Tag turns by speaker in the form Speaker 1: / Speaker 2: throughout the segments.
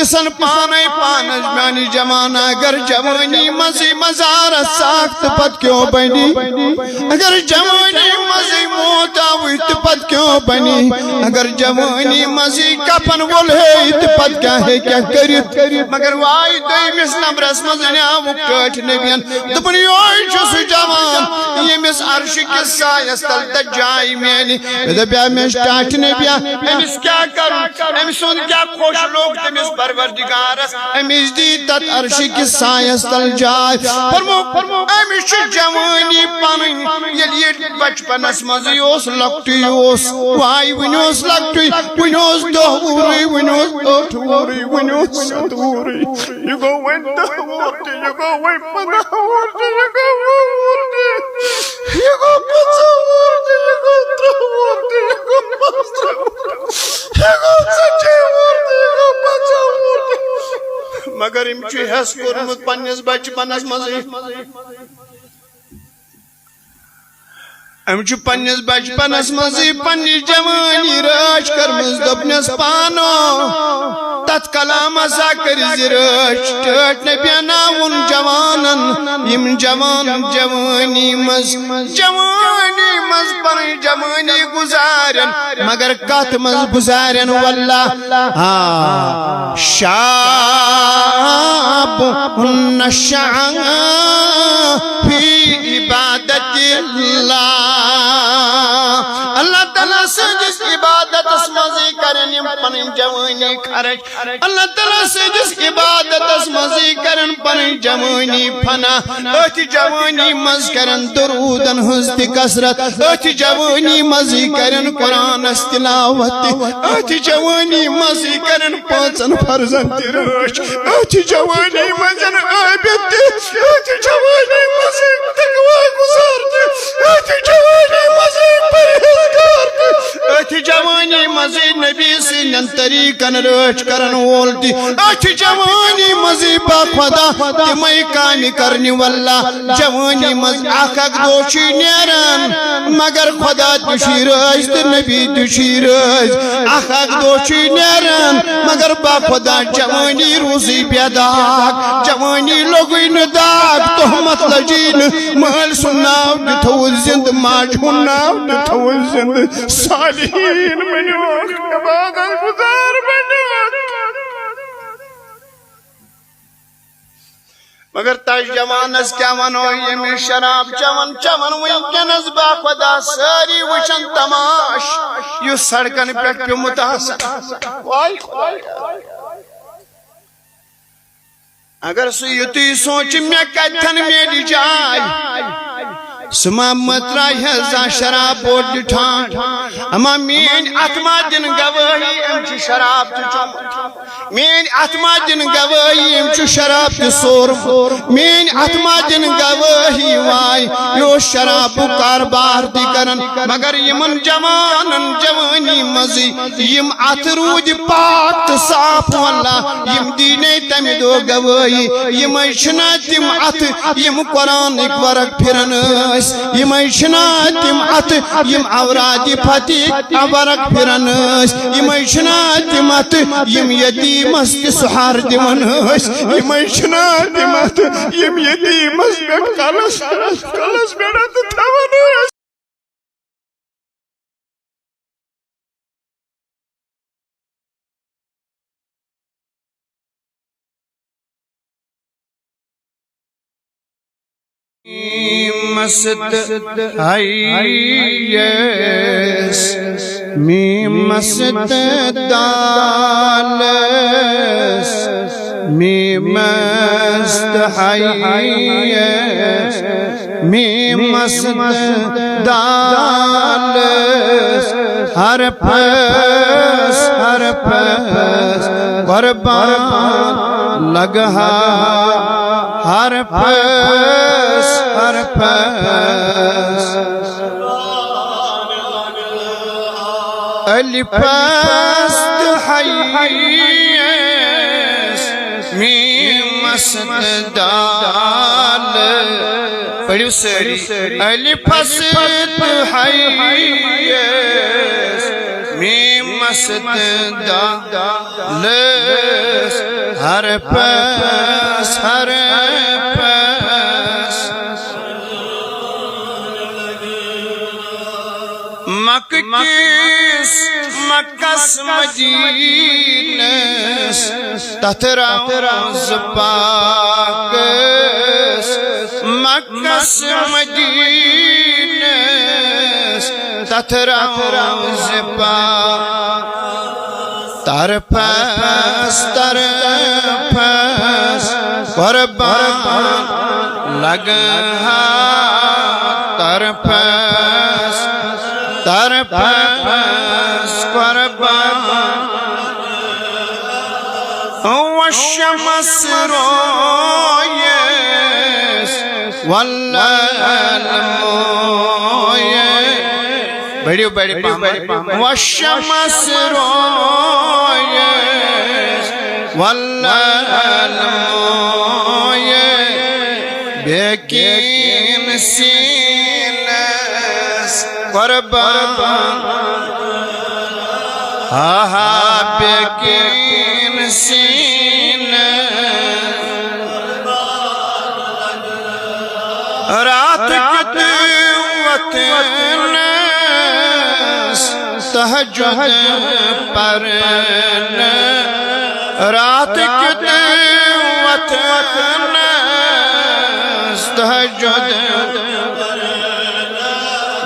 Speaker 1: کسن پانے پانج میانی جمانہ اگر جوانی مزی مزارت ساخت پت کیوں بنی اگر جوانی مزی موت آویت پت کیوں بنی اگر جوانی مزی کپن ولہیت پت کیا ہے کیا کریت مگر وائی دویمس نمبرس مزنی آوک ٹوٹ نبین دبنی اوئی چس جوان یمس عرش کس سایس تل تجائی میانی دبیا میں سٹاٹ نبیا امس کیا کروں امس ان کیا خوش لوگ تمس پروردگارس امس دی تت عرش کس سایس تل جائے فرمو امس جوانی پنن یلی بچپنس مزی اوس لکٹی اوس وائی ونوس لکٹی ونوس دہوری ونوس اٹھوری ونوس ستوری you go win دہوری you go win پنہوری you go ووری you go پنہوری you go ترہوری you go پنہوری you go سچھوری you go پنہوری مگر ام چی حس کرمت پنیس بچپنس مزی ام چو پنیس بچپنس مزی پنی جوانی راش کرمز دبنس پانو تت کلام اسا کری راش ٹوٹ نبیانا ان جوانن یم جوان جوانی مز پنی جوانی گزارن مگر کت مز گزارن واللہ شاب نشعن فی عبادت اللہ اللہ تعالیٰ سے جس عبادت اسمزی کرن پنن جوانی خرچ اللہ تعالیٰ سے جس عبادت اسمزی کرن پنن جوانی فنا ات جوانی مز کرن درودن حزد کسرت ات جوانی مزی کرن قرآن استلاوت ات جوانی مزی کرن پانچن فرزن تیرش ات جوانی مزن عابد ات جوانی مزی تقوی گزارت ات جوانی مزی پرہزگار ات جوانی مزی نبی سینن طریقن رچ کرن وولتی ات جوانی مزی با خدا تمہیں کامی کرنی واللہ جوانی مز آخک دوشی نیرن مگر خدا دوشی رج نبی دوشی رج آخک دوشی نیرن مگر با خدا جوانی روزی بیداک جوانی لوگی نداک تحمت لجین محل سناو دتھول زند ماج ہناو دتھول زند صالحین منوک عبادت گزار منوک مگر تاج جوانس کیا ونو یمی شراب چمن وینکنس با خدا ساری وشن تماش یو سڑکن پیٹ پی متاثر وائی خدا اگر سیتی سوچ میں کتن میری جائے سما مترائی ہزا شراب بوٹ ڈٹھان اما مین اتما دن گواہی امچ شراب تچوم مین اتما دن گواہی امچ شراب تسور مین اتما دن گواہی وائی یو شراب کاربار دی کرن مگر یمن جوانن جوانی مزی یم اترود پاک صاف واللہ یم دینے تمی دو گواہی یم ایشنا تم ات یم قرآن ایک ورق پھرن یم ایشنا تم ات یم اورادی پھتی ورق پھرن یم ایشنا تم ات یم یتیم است سحار دیون یم ایشنا تم ات یم یتیم است کلس بیڑت تھون مست آئیس می مست دالس می مست آئیس می مست دالس ہر پس قربان لگا ہر پس علی پست حییس می مست دال پڑھو سری علی پست حییس می مست دلس ہر پس ہر پس مکس مدینس تترا پاکس مکس مدینس تترا پاک ترپس قربان لگا ترپس قربان والشمس رویس واللیل مویس بڑی والشمس رویس واللیل مویس بیکین سینس قربان بیکین سینس رات کتوتنس تہجد پرن رات کتوتنس تہجد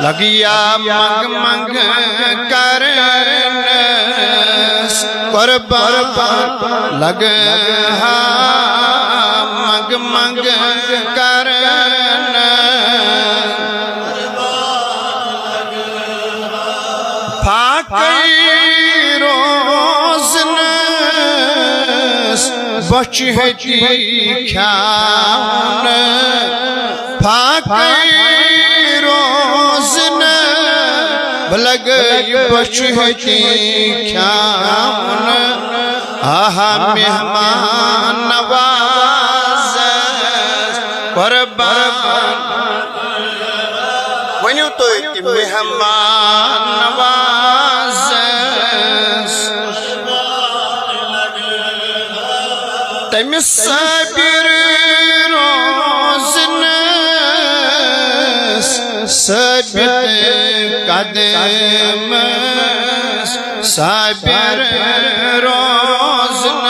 Speaker 1: لگیا منگ کرنس قربان لگا منگ کرنس پاکی روزنس بچہتی کھاؤن پاکی بلگئی بچہتی کھاؤن آہا مہمان نوازس قربان ونیو تو ایتی مہمان نوازس تیمی صبر روزنس ثابت قدم صابر روزن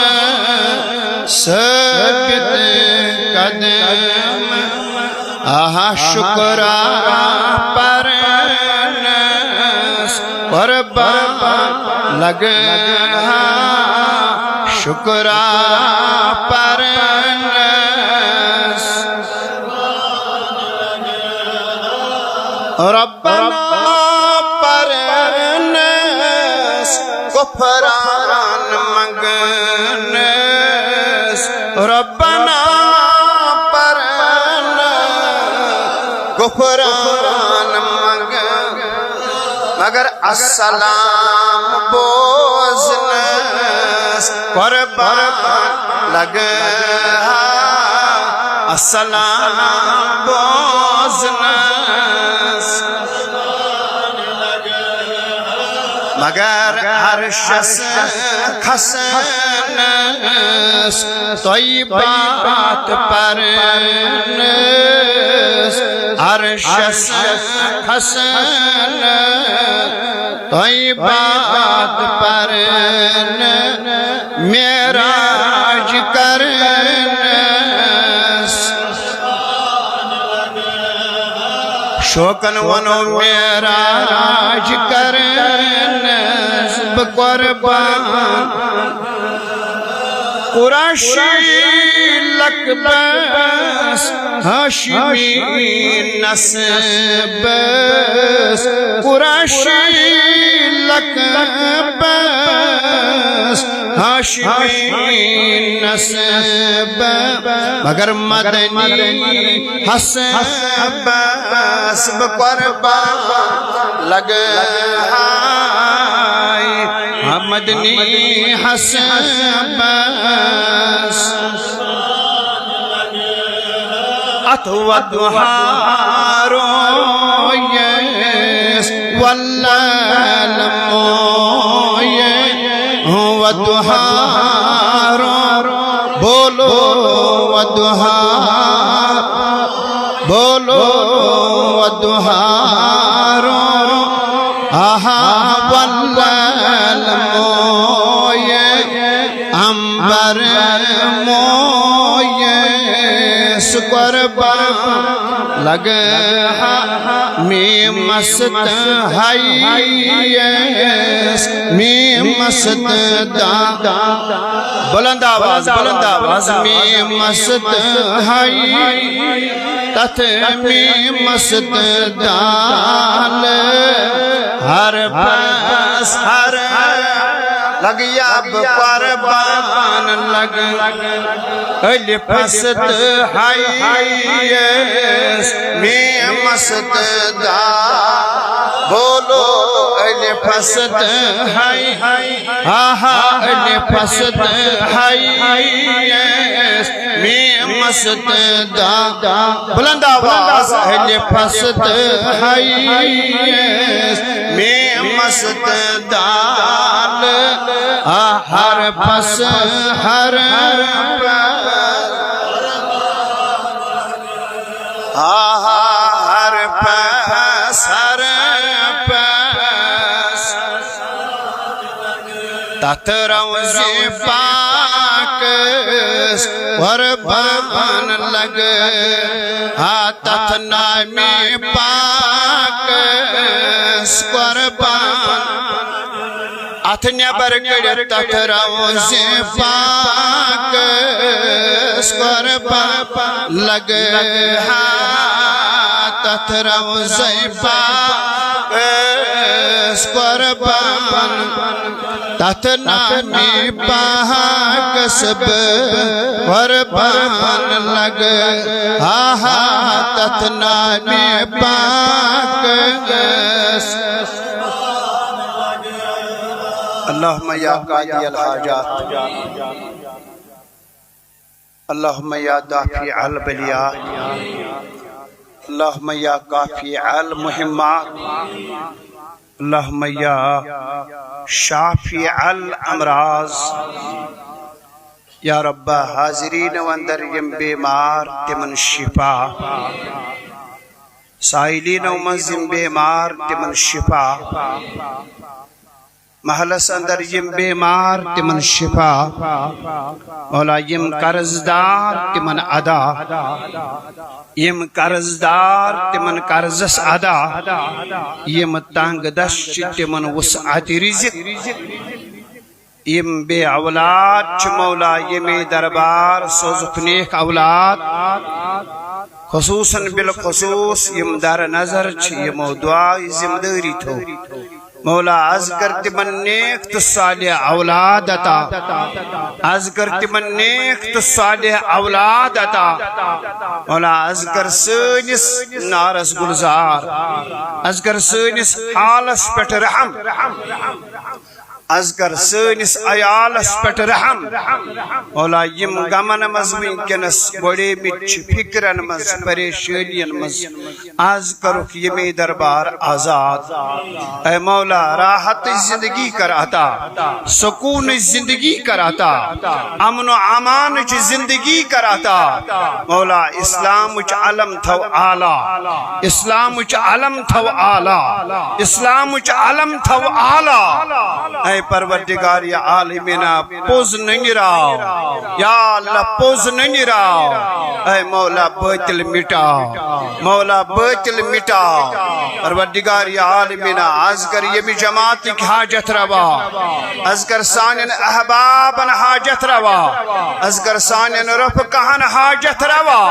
Speaker 1: ثابت قدم آہا شکرہ پرنس قربان لگا شکرہ پرنس ربنا غفران منگنس ربنا پرن غفران منگن مگر السلام بوزنس قربان لگا السلام بوزنس مگر عرشس خسنس طیبات پرنس عرشس خسنس طیبات پرنس معراج کرنس شوکن ونو معراج کرنس بقربان قرشی لکبس ہاشمی نسبس قرشی لکبس ہاشمی نسب مگر مدنی حسبس بقربان لگائی مدنی حسبس اتوا دہارو یس واللیل مویس دہارو آہا واللل موئے امبر موئے قربان لگ میں مست حییس میں مست بلند آواز میں مست حییس تت میں مست دال ہر پاس ہر لگ یاب قربان لگ علی پست حییس میں مست دا بولو علی پست حییس آہا علی پست حییس میں مست دا بلند آواز علی پست حییس میں مست دال ہر پس ہر ہر پس ہر پس تت روزی پاکس قربان لگ تت نامی پاکس قربان اتھنیا برگڑ تت روزی پاکس قربان لگ تت روزی پاکس قربان تت نامی پاکس قربان لگ تت نامی پاکس اللہم یا قاضی الحاجات اللہم یا دافع البلیات اللہم یا کافی المہمات اللہم یا شافی الامراض یا رب حاضرین واندر یم بیمار تمن شفا سائلین ومن بیمار تمن شفا محلس اندر یم بیمار تمن شفا مولا یم قرضدار تمن ادا یم قرضدار تمن قرضس ادا یم تنگ دست تمن وسعت رزق یم بے اولاد چھ مولا یمی دربار سوزک نیک اولاد خصوصاً بالخصوص یم در نظر چھ یمو دعائی زمداری تھو مولا ازگر تمن نیک تو صالح اولاد عطا ازگر تمن نیک تو صالح اولاد عطا مولا ازگر سنس نارس گلزار ازگر سنس حالس پٹ رحم ازگر سنس عیالس پٹ رحم مولا یم غمن مز ونکینس بڑے مچ فکرن مز پریشانین مز آز کرک یمی دربار آزاد اے مولا راحت زندگی کر عطا سکون زندگی کر عطا امن و امان چ زندگی کر عطا مولا اسلام چ علم تھو اعلی اسلام چ علم تھو اعلی اسلام چ علم تھو اعلی اے پروردگار یا عالمینا پوز ننگراو یا اللہ پوز ننگراو اے مولا باطل مٹا مولا باطل مٹا پروردگار یا عالمینا ازگر یمی جماعت کی حاجت روا ازگر سانین احبابن حاجت روا ازگر سانین رفقہن حاجت روا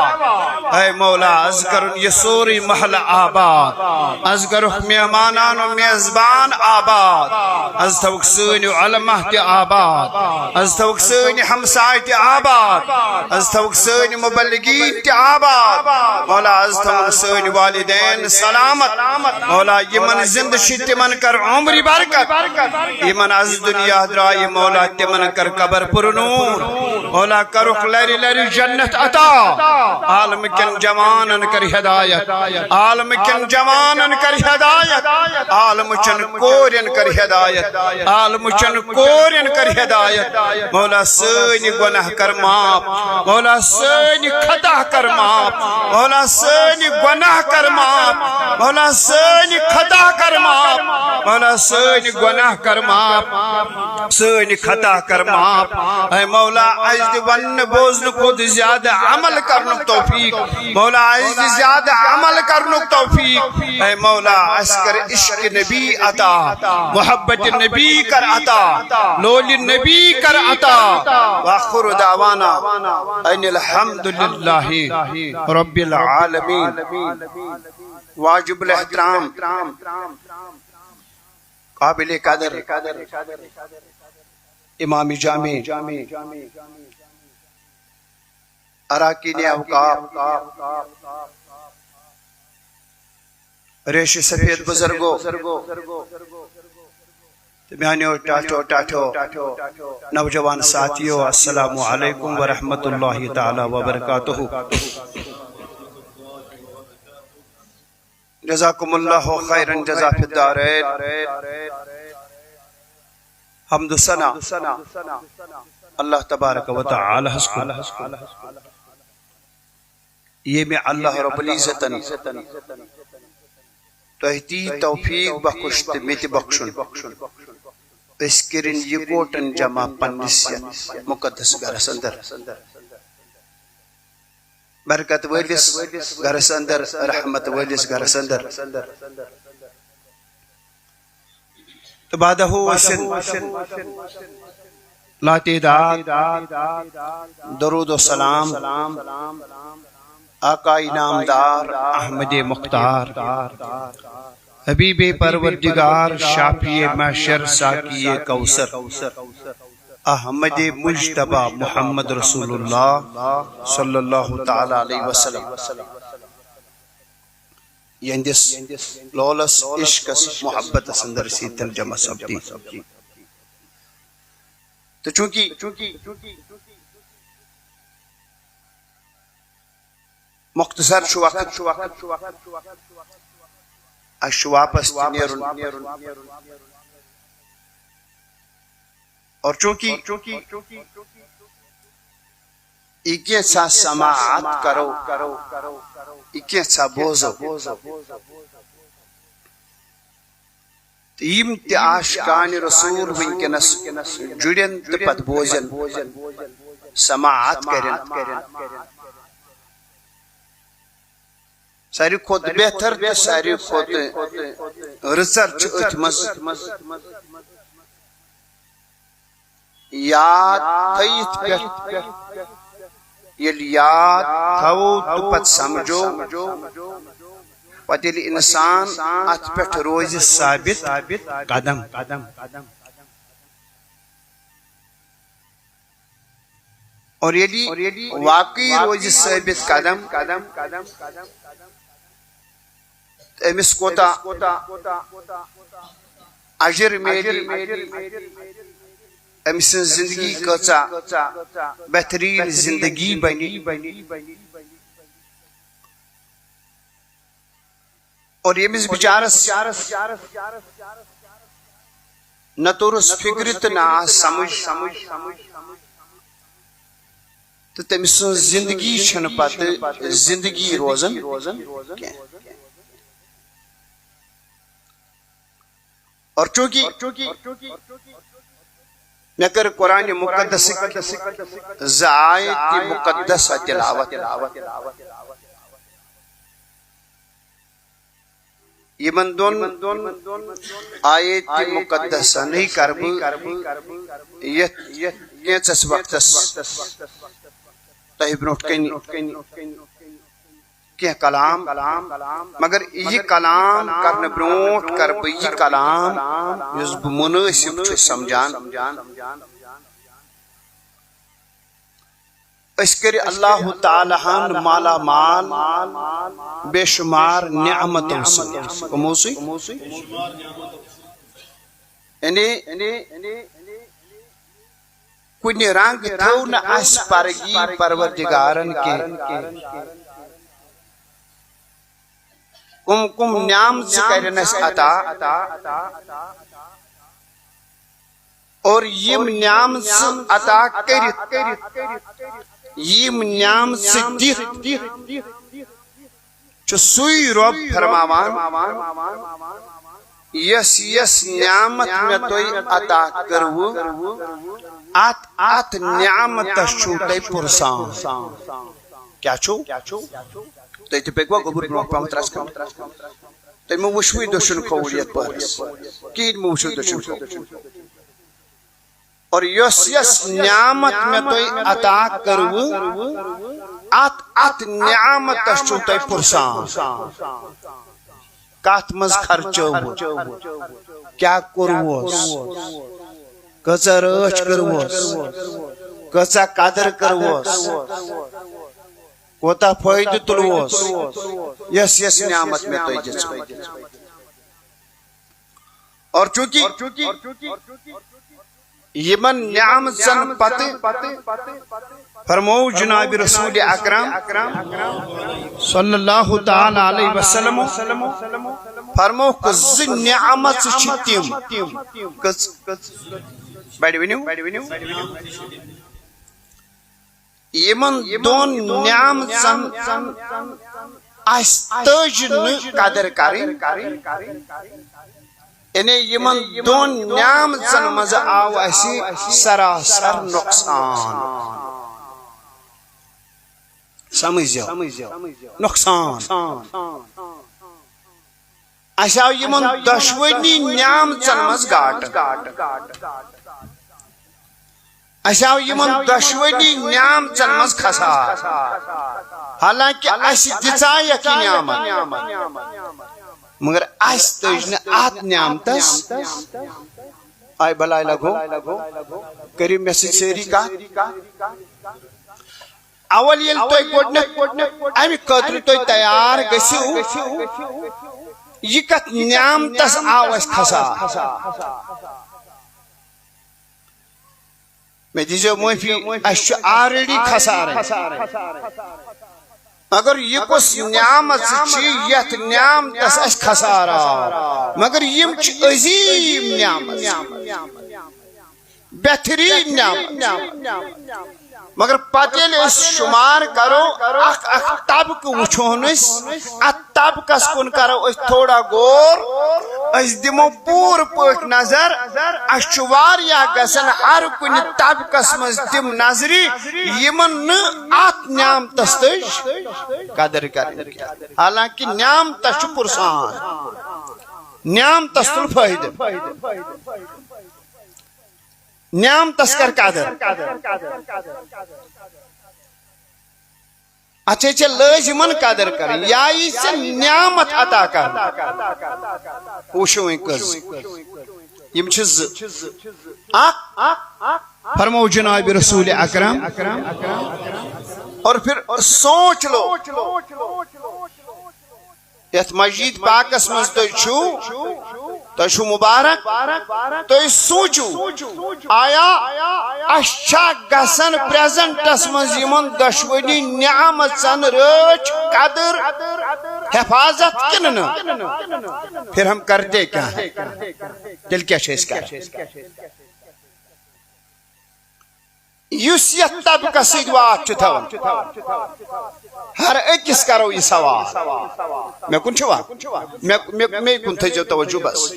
Speaker 1: اے مولا ازگر یہ سوری محل آباد ازگر مہمانان و میزبان آباد از توک سنی علمہ تی آباد از توک سنی ہمسائی تی آباد از توک سنی مبلگین تی آباد مولا از توک سنی والدین سلامت مولا یمن زند شد من کر عمری برکت یمن از دنیا درائی مولا تمن کر قبر پر نور مولا کرخ لری لری جنت عطا عالم کن جوانن کر ہدایت عالم کن جوانن کر ہدایت عالم چن کورن کر ہدایت لالمچن کورین کر ہدایت مولا سانی گناہ کر معاف مولا سانی خطا کر معاف مولا سانی گناہ کر معاف مولا سانی خطا کر معاف مولا سانی گناہ کر معاف سانی خطا کر معاف اے مولا عزد ون بوزن خود زیادہ عمل کرنک توفیق مولا عزد زیادہ عمل کرنک توفیق اے مولا اسکر عشق نبی عطا محبت نبی کر عطا لول نبی کر عطا وآخر دعوانا ان الحمدللہ رب العالمین واجب الاحترام قابل قدر امام جامع اراکین اوقاف ریش سفید بزرگو میانیو ٹاٹو نوجوان ساتھیو السلام علیکم ورحمت اللہ تعالی وبرکاتہ جزاکم اللہ خیرن جزا فی الدارین حمد و ثنا اللہ تبارک و تعالی حسکو یہ میں اللہ رب العزتن تحتی توفیق بخشت میت بخشن اس کرن یہ کوٹن جمع پنس مقدس گرس اندر برکت ویلس گرس اندر رحمت ویلس گرس اندر تو بعد حسن لا تعداد درود و سلام آقا انعامدار احمد مختار حبیب پروردگار شافی محشر ساقی کوثر احمد مجتبی محمد رسول اللہ صلی اللہ تعالی علیہ وسلم یندس لولس عشقس محبت سندر سی ترجمہ سبتی تو چونکہ مختصر شو وقت اش واپس نیرن اور چونکہ ایک سا سماعت کرو ایک سا بوزو تیم تی عاشقان رسول ونکنس جڑن تپت بوزن سماعت کرن ساری خود بہتر تے ساری خود ریسرچ اتمز یاد تھیت پہ یل یاد تھو تو پت سمجھو پتیل انسان ات پہ روز ثابت قدم اور یلی واقعی روز ثابت قدم امس کوتا اجر میلی امس زندگی کچا بہترین زندگی بنی اور امس بچارس نہ تورس فکرت نہ سمجھ تو تمس زندگی چھن پت زندگی روزن اور چونکہ میں کر قرآن مقدس زائد مقدس تلاوت یہ من دون آیت مقدس نہیں کرب یہ وقتس تہ برونٹ کن کی کلام مگر یہ کلام کرنے برونٹ کر یہ کلام یس بہ مناسب چھ سمجھان اس کر اللہ تعالی ہن مالا مال بے شمار نعمتوں سے کموسی یعنی کن رنگ تھو نہ اس پرگی پروردگارن کے کم کم نعم سے کرنس عطا اور یم نعمت عطا کرت یم نعمت دِتھ چھ سوی رب فرماوان یس یس نعمت میں توی عطا کرو ات نعمت چھو تی پرسان کیا چھو تی تی پیکوا گبر برونک پاہم ترس کم تی میں وشوی دشن خولیت پرس کید میں وشوی دشن خولیت اور یس نعمت میں توی عطا کرو ات نعمت چھو تی پرسان کات مز خرچو کیا کروس کچا رچ کروس کچا قدر کروس کوتا فائد تلوس یس نعمت میں تو جس اور چونکہ یمن نعمت سن پتہ فرمو جناب رسول اکرم صلی اللہ تعالی علیہ وسلم فرمو کز نعمت چھتیم کز بیٹھ ونیو یمن دون نعمت سن استج قدر کریں یعنی یمن دون نعمت سن مز آو اسی سراسر نقصان سمجھو نقصان اساو یمن دشونی نعمتن مز گاٹ اساو یمن دشونی نعمتن مز خسار حالانکہ اس دِژا یکی نعمت مگر اس تج ات نعمتس آئی بلائی لگو کریو میں سے سیری کا اول یل توی گوڈنک امی قدر توی تیار گسیو یہ کت نعمتس آو اس خسار میں دیزو معافی اس آریڈی خسار اگر یہ کس نعمت چی یت نعمتس اس خسار مگر یم چی عظیم نعمت بہترین نعمت مگر پتیل اس شمار کرو اخ طبق وچھونس ات طبقس کن کرو اس تھوڑا غور اس دمو پور پاک نظر اس چوار یا گسن ہر کن طبقس مز دم نظری یمن ات نعمتس تج قدر کریں حالانکہ نعمتس چھ پرسان نعمتس تل فائدہ نعمتس کر قدر اچھے چھے لازمن قدر کر یا اسے نعمت عطا کر پوشویں کز یم چھ فرمو جناب رسول اکرم اور پھر سوچ لو یت مجید پاکس مز تو چھو مبارک تو سوچو آیا اشا گسن پریزنٹس مز یمن دشونی نعمت سن رچ قدر حفاظت کنن پھر ہم کرتے کیا دل کیا چھے اس کا یس یت طبقہ سیدوات چھتاون ہر ایکس کرو یہ سوال میں کن چھوا میں کن تھجو توجہ بس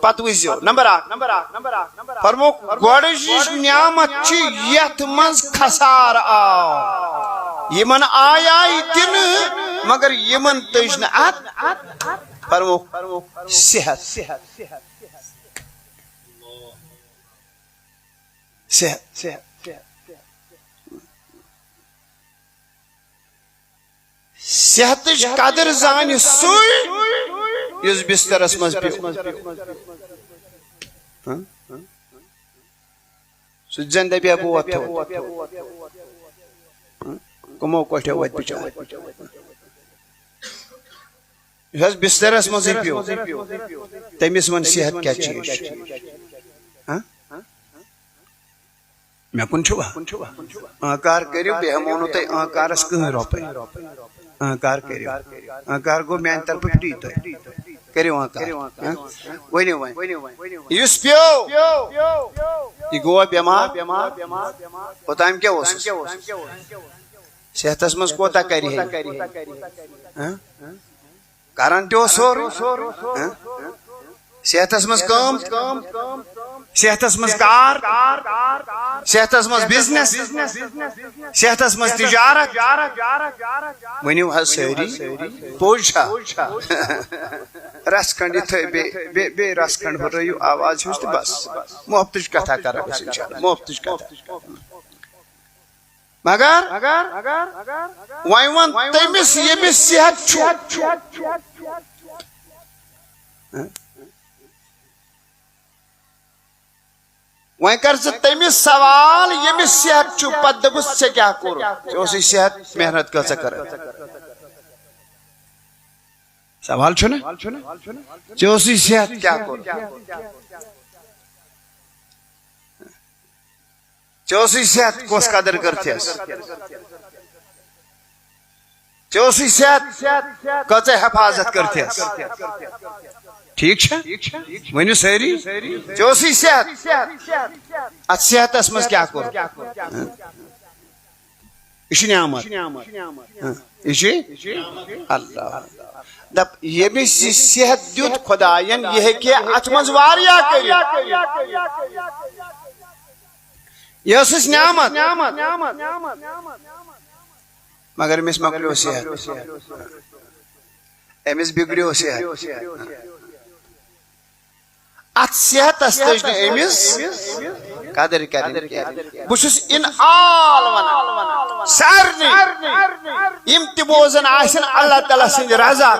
Speaker 1: پت وزیو نمبر 8 فرمو گوڑشیش نعمت چی یت منز خسار آو یمن آیائی دن مگر یمن تجن ات فرمو صحت صحتش قدر زانی سوئی یز بستر اسمز پیو سو زندہ بیا بوات ہو کمو کوشتے ہوئیت بچا یز بستر اسمز پیو تیمیس من صحت کیا چیز میں کن چھوا آنکار کریو بے ہمونو تے آنکار اس کہیں روپے آنکار کریو آنکار کو میں انتر پکڑی تو ہے کریو وہاں ونیو اس پیو یہ گوا بیمار اوتام کیا صحتس مز کوتا کری کران تہ سور صحتس مز کام صحتس مز کار صحتس مز بزنس صحتس مز تجارت ونیو حظ ساری پوچھا رس کھنڈ بے رس کھنڈ ہرو آواز ہز تو بس محبتچ کتھا کرو انشاءاللہ محبتچ کتھا مگر وائن ون تمس یمس صحت وائن کر تمس سوال یمس صحت پتہ دپس ے کیا کور ژے صحت محنت کۭژاہ کر سوال چھُنہ ژے صحت کیا کور ژے صحت کس قدر کرتھس ژے صحت کۭژاہ حفاظت کرتھس ٹھیک ونیو ساری ژے صحت ات صحتس مز کیا کور یہ نعمت یہ اللہ دپ یمس یہ صحت دیت خداین یہ ہیکہ ات مز واریاہ کرت یہ ٲسٕس نعمت مگر امس مکلیو صحت امس بگڑیو صحت ات صحتس لج امس قدر کریں بس ان آل ون سارنی یم تہ بوزن آسن اللہ تعالیٰ سند رضا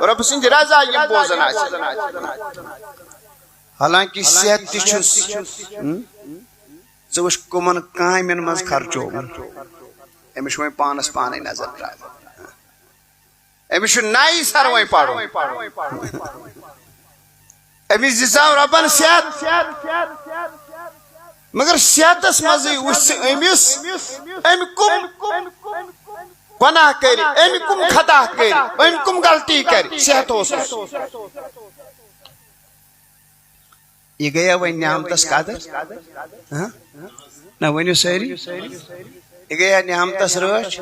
Speaker 1: رب سند رضا یم بوزن آسن حالانکہ صحت تہ چھس ژٕ وٕچھ کمن کامین مز خرچو امس وۄنۍ پانس پانے نظر ترٛاوٕنۍ امس چھُ نَیہِ سر وۄنۍ پرُن امس دِژاو رۄبن صحت مگر صحتس مزے وٕچھ امس أمۍ کم گۄناہ کر أمۍ کم خطا کر أمۍ کم غلطی کر صحت اوسُس یہ گیا وۄنۍ نعمتس قدر نہ ؤنِو سٲری یہ گیا نعمتس رٲچھ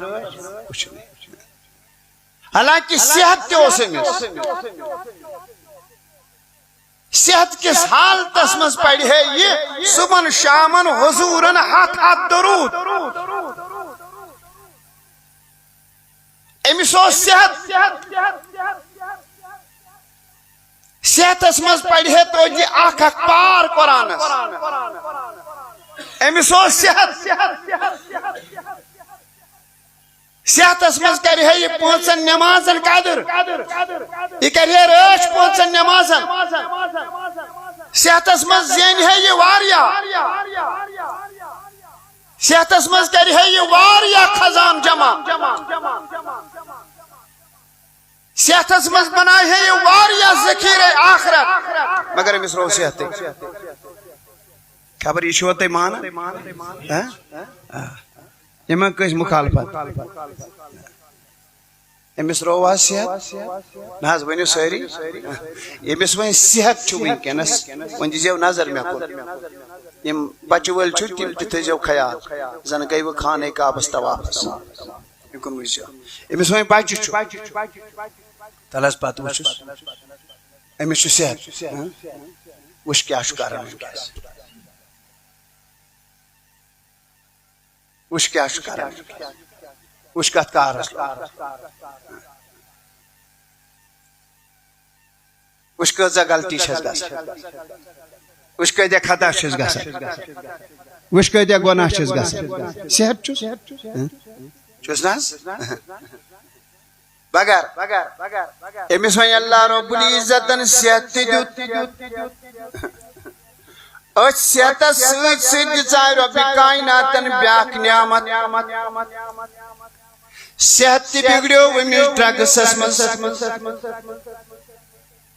Speaker 1: حالانکہ صحت تہ اوس أمِس صحت کس حالتس مز پڑھ ہے یہ صبح شامن حضورن ہاتھ درود امس صحت صحتس مز پڑھ ہے تو یہ اخ پار قرآنس امس صحت صحتس مز کر ہے یہ پانچن نمازن قدر یہ کر ہے رٲچھ پانچن نمازن صحتس مز زین ہے یہ واریاہ صحتس مز کر ہے یہ واریاہ خزان جمع صحتس مز بنائے ہے یہ واریاہ ذخیرہ آخرت مگر امس رو صحت خبر یہ چھو تُہۍ مانان یمن کس مخالفت امس رو صحت نہ ؤنِو سٲری یمس وۄنۍ صحت چھُ ونکیٚنس وۄنۍ دیٖزیو نظر مےٚ کُن یم بچہ ول چھُ تِم تہِ تھٲیزیو خیال زن گٔے وٕ خانہ کعبس طوافس یکُن وٕچھزیو امس وۄنۍ بچہ چھُ تل حظ پتہٕ وٕچھُس امس چھُ صحت وٕچھ کیٛاہ چھُ کران ونکیٚس وٕچھ کیٛاہ چھُ کران وٕچھ کتھ کارس وٕچھ کۭژاہ غلطی چھس گژھان وٕچھ کۭتیاہ خطا چھس گژھان وٕچھ کۭتیاہ گۄناہ چھس گژھان صحت چھُس چھُس نہ حظ بغیر امس وۄنۍ اللہ رب العزتن صحت تہِ دیُت أتھۍ صحتس سۭتۍ سۭتۍ دِژاے رۄبِ کایناتن بیاکھ نعمت صحت تہِ بگڑیو أمِس ڈرگسس منٛز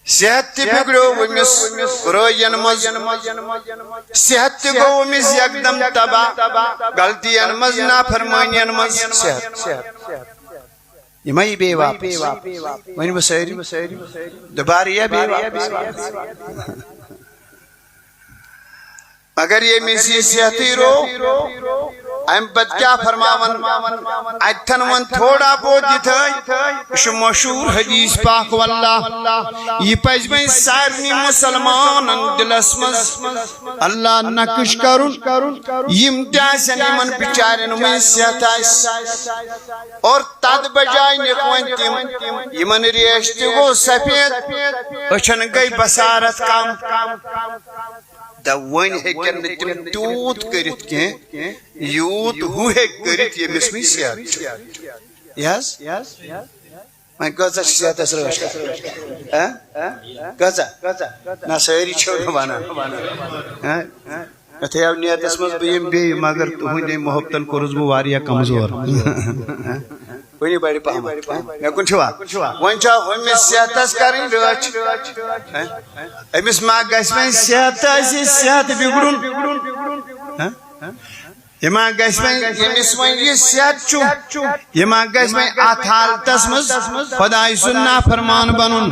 Speaker 1: صحت تہِ بگڑیو أمِس برٲیین منٛز صحت تہِ گوٚو أمِس یکدم تباہ غلطین منٛز نافرمٲنین منٛز صحت یہ میں بے واپس ونی بہ ساری دوبارہ یہ بے واپس مگر یہ میسی صحتی رو ام پت کیا فرماون اتن ون تھوڑا بہت یہ مشہور حدیث پاک واللہ یہ پز میں سارنی مسلمان دلس مز اللہ نقش کرن یم تاسن یمن بچارن میں صحت اور تد بجائے نکون تم یمن ریش تگو سفید اچھن گئی بصارت کم دا ون ہیکن تم تیوت کرت کی یوت ہو ہیک کرت یہ مسمی صحت یس میں کہتا صحت اس روش کہتا نا ساری چھوڑ بانا اتھے اب نیت اس مز بیم بی مگر تو ہی محبتن کو رزبو واریا کمزور ونی بڑی پاہم میں کن چھوا ون چھا ہمیں صحت اس کریں روچ امس ما گس میں صحت اس صحت بگڑن یما گس میں یمس میں یہ صحت چو یما گس میں ات حالتس مز خدای سننا فرمان بنن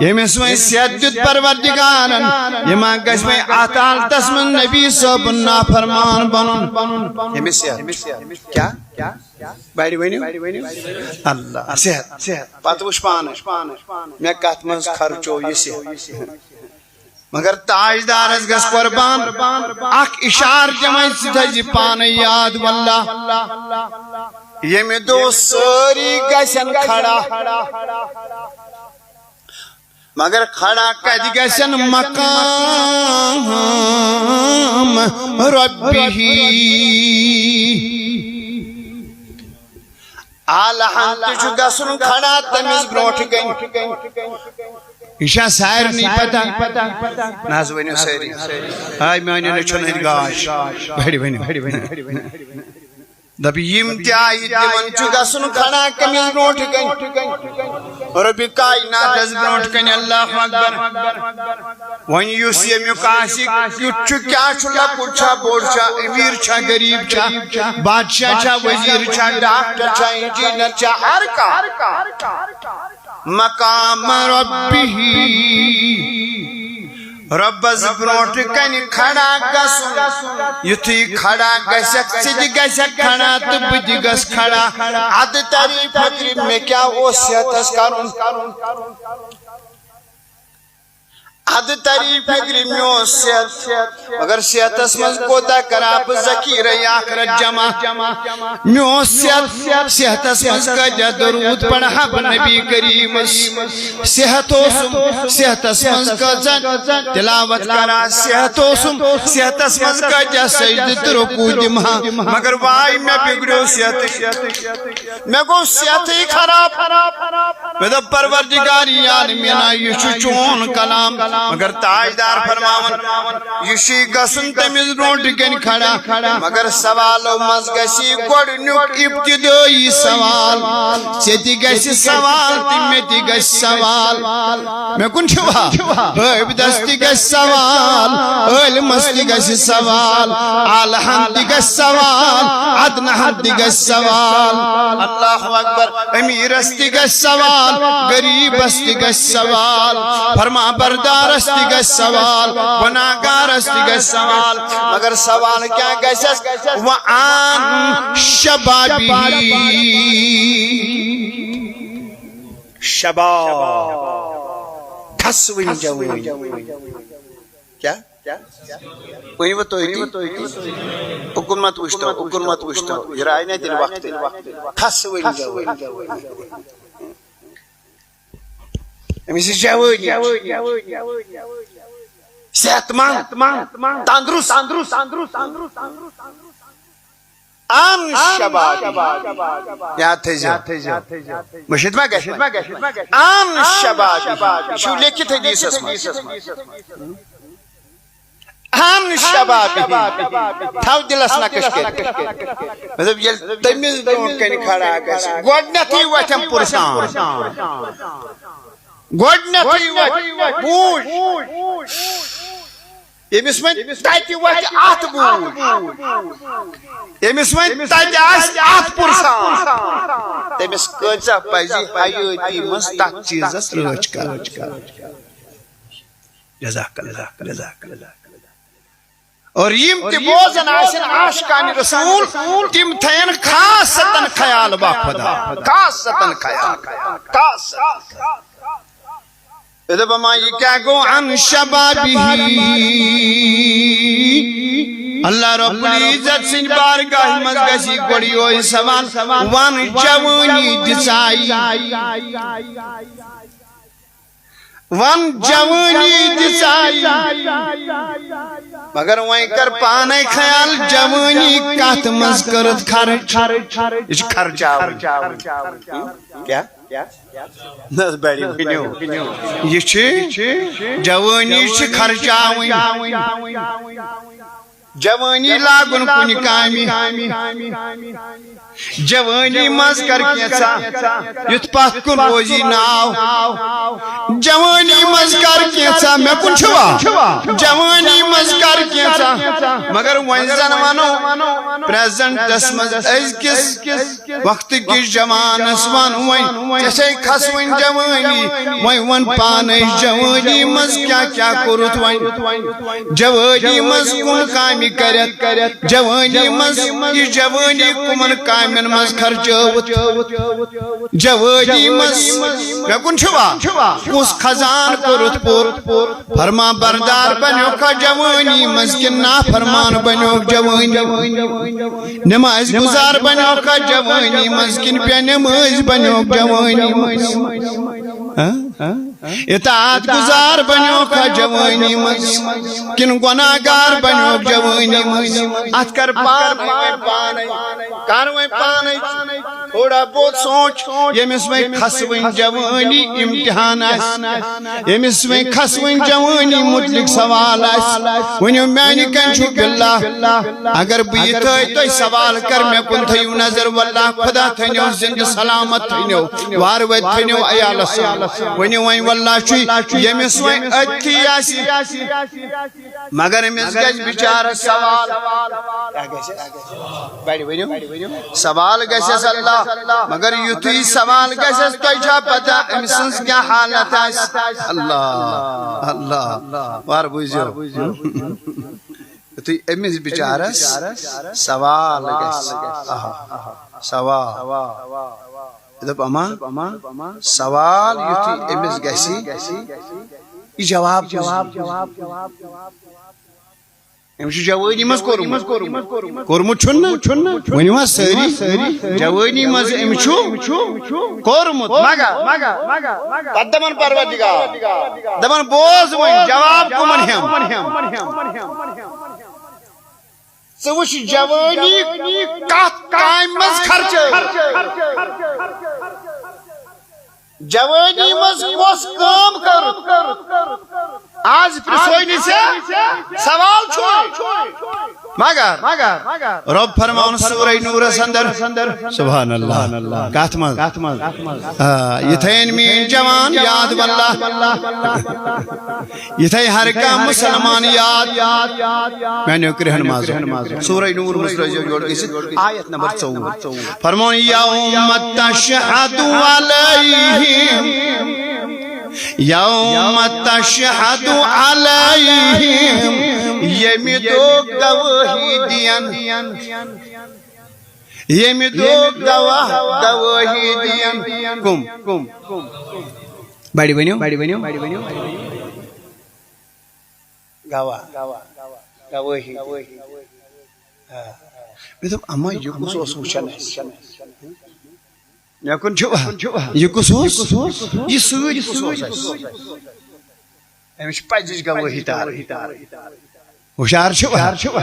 Speaker 1: یمس میں صحت دیت پروردگارن یما گس میں ات حالتس مز نبی صاحب نا فرمان بنن یمس صحت کیا بڑی ونیو اللہ صحت پتہ وش پان میں کت مز خرچو یہ صحت مگر تاجدارس گس قربان اخ اشار جمع سدھج پان یاد واللہ یہ میں دو ساری گسن کھڑا مگر کھڑا کد گسن مقام ربی آلہان تجھو گسن کھڑا تمیز بروٹ گئی ایشا سائر نہیں پتا ناز ونیو سائری آئی میں آنیا نچھو نہیں گاش بھڑی دبی یم تیائی دیمن چگا سن کھڑا کمیز بروٹ گئی ربی کائنات از بروٹ گئی اللہ اکبر ون یوسی میوکاسی کچھو کیا چھلا پوچھا بورچا امیر چھا غریب چھا بادشاہ چھا وزیر چھا ڈاکٹر چھا انجینر چھا ہر کا مقام ربی رب از بروٹ کنی کھڑا گسن یتھی کھڑا گسک سج گسک کھڑا تو بج گس کھڑا عد تعریف فکر میں کیا وہ صحت اس کرن عد تعریف فکر میں صحت اگر صحت اس مز کوتا کراب ذکیر آخرت جمع میں صحت اس مز کا درود پڑھا نبی کریم صحت اس مز کا تلاوت کرا صحت اس مز کا سجدت رکوع دمہا مگر وائی میں بگڑو صحت میں کو صحت ہی خراب میں تو پروردگاری عالمین یہ چون کلام مگر تاجدار فرماون یشی گسن تمیز برونٹ کن کھڑا مگر سوال مز گسی گوڑنیک ابتدائی سوال چیتی گسی سوال تیمیتی گس سوال میں کن چھوا غیب دستی گس سوال علمستی گس سوال آلہنتی گس سوال عدنہتی گس سوال اللہ اکبر امیرستی گس سوال غریبستی گس سوال فرما بردار استی گس سوال گناہگار استی گس سوال مگر سوال کیا گسس وعن شبابی شباب دھس ونجوی کیا وہی وہ تو ہی حکومت وشتا یہ رائے نہیں دل وقت دھس ونجوی امیسی جاوی صحت مند تندرست ان شباب یاد تھے جا مشید میں گشت ان شباب شو لکھت ہے دیس اسم ان شباب تھاو دل اسنا کشکر مطلب یہ تمیز دون کنی کھڑا گا گوڑنتی وچم پرسان گوڑنتی وچم پوش ییٚمِس وۄنۍ تَتہِ وَتھِ اَتھ بوٗلۍ ییٚمِس وۄنۍ تَتہِ آسہِ اَتھ پُرسان تٔمِس کۭژاہ پَزِ حیٲتی منٛز تَتھ چیٖزَس رٲچھ کَرٕنۍ جزاک اللہ جزاک اللہ اور یم تہِ بوزن آسن عاشقان رسول تم تھین خاص ستن خیال با خدا خاص ستن خیال خاص اذا بما یہ گو عن شبابه اللہ رب العزت سن بارگاہ مز گسی گڑی ہوئی سوال وان جوانی دسائی ون جوانی دسائی مگر وہیں کر پانے خیال جوانی کات مز کرت خرچ یہ خرچاو کیا نس بیڑی بنیو یہ جوانی خرچاویں جوانی لاگن کنی کامی جوانی مز کر کیسا یت پات کن روزی ناو جوانی مز کر کیسا میں کن چھوا جوانی مز کر کیسا مگر وینزن وانو پریزنٹ دسمز از کس وقت کی جوان اسوان وین جیسے کھس وین جوانی وین پانے جوانی مز کیا کیا کرت وین جوانی مز کن کامی کرت جوانی مز یہ جوانی کمن کامن مز خرچوت جوانی مز میں کن چھوا اس خزان کرت پور فرما بردار بنیو کا جوانی مز کنا فرمان بنیو جوانی نماز گزار بنیو کا جوانی مز کن پہ نماز بنیو جوانی اطاعت گزار بنیو کا جوانی مز کن گناہگار بنیو جوانی مز ات کر پار پانے کارویں پانے تھوڑا بہت سوچ یمس میں کھسویں جوانی امتحان آس یمس میں کھسویں جوانی متعلق سوال آس ونیو میانی کنچو باللہ اگر بیتھے تو سوال کر میں کن تھیو نظر واللہ خدا تھنیو زند سلامت تھنیو واروت تھنیو ایال سال ونیو وین واللہ چوی یمس وین اتھی آسی مگر امس گج بیچار سوال بیڑی ونیو سوال گیسس اللہ مگر یوتی سوال گیسس تو چھا پتا امسنس کیا حالت ہے اللہ اللہ وار بوزیو یوتی امس بیچارس سوال گیسس سوال دب اما سوال یوتی امس گیسی یہ جواب امشو جوانی مز کورمت چھن ونیو ساری جوانی مز امشو کورمت پت دمن پروردگار دمن بوز ون جواب کمن ہم سوش جوانی کات کائم مز خرچ جوانی مز کوس کام کر آج پرسوئی سے سوال چھوڑ مگر رب فرماؤن سورہ نور سندر سبحان اللہ کاتمال یہ تھین مین جوان یاد واللہ یہ تھے ہر کا مسلمان یاد میں نے اکرہ نماز سورہ نور مسئلہ جوڑ گئی سے آیت نمبر 4 فرماؤن یوم تشہد علیہم یوم تشہد علیہم یمی دو گواہی دین یمی دو گواہی دین کم بڑی بنیو گواہی میں تو اما یہ کس اس وچھن یا کن چھوا یہ کس اس یہ سوچ کس اس امش پجج گواہی تار ہوشیار چھوا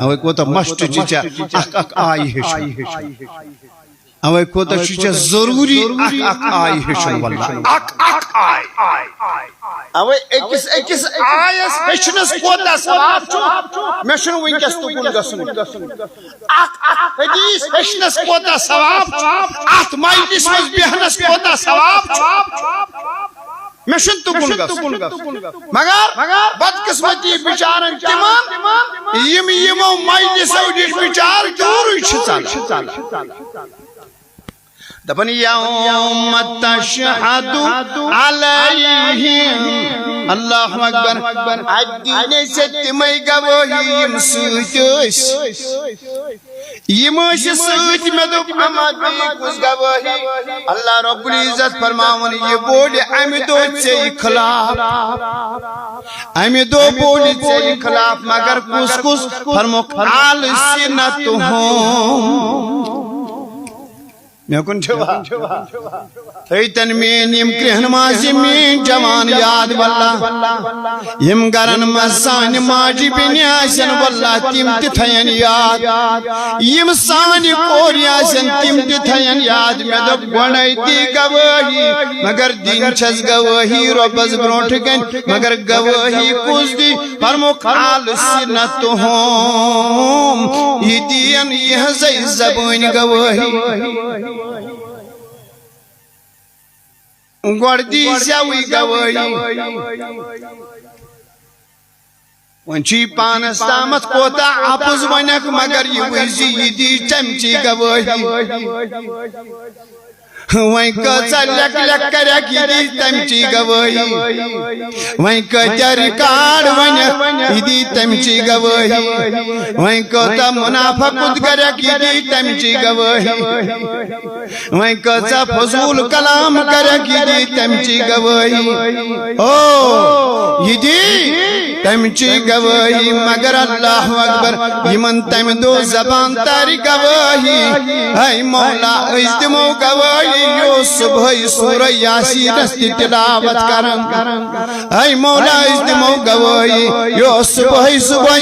Speaker 1: اوے کو تو مشت چچا اک آئی ہے اوے کو تو چچا ضروری اک آئی ہے والله اک آئی اوے اکس آیس ہچنس کوتا ثواب چھو میں شنو ونکس تو کن گسن اک حدیث ہچنس کوتا ثواب ات مجلس مز بہنس کوتا ثواب میں شن تکن مگر بدقسمتی بچارن تمام یمو مجلسو نش بچار دور دپن یوم تشہد علیہم اللہ اکبر ادین سے تمے گواہی یم سوت میں دپ احمد کس گواہی اللہ رب العزت فرماون یہ بوڑ امی دو سے خلاف امی دو بوڑ سے خلاف مگر کس فرمو السنتہم میں کن چھوا ایتن مین یم کرہن مازی مین جوان یاد واللہ یم گرن مزان ماجی بینی آسن واللہ تیم تی تھین یاد یم سانی کوری آسن تیم تی تھین یاد میں دب گونائی دی گواہی مگر دین چز گواہی ربز برونٹ گن مگر گواہی کس دی فرمو قال سنتہم یہ دین یہ زی زبان گواہی گوڑدی زیوی گواہی ونچی پانس تامت کوتا اپوز ونک مگر یہ ویزی دی چمچی گواہی وہیں کچھا لک لک کرک یہ دی تمچی گواہی وہیں کچھا ریکارڈ ونک یہ دی تمچی گواہی وہیں کچھا منافقت کرک یہ دی تمچی گواہی وہیں کچھا فضول کلام کرک یہ دی تمچی گواہی یہ دی تمچی گواہی مگر اللہ اکبر یمن تم دو زبان تاری گواہی اے مولا ازدمو گواہی یو صبح سورہ یاسین استی تلاوت کرن اے مولا ازدمو گواہی یو صبح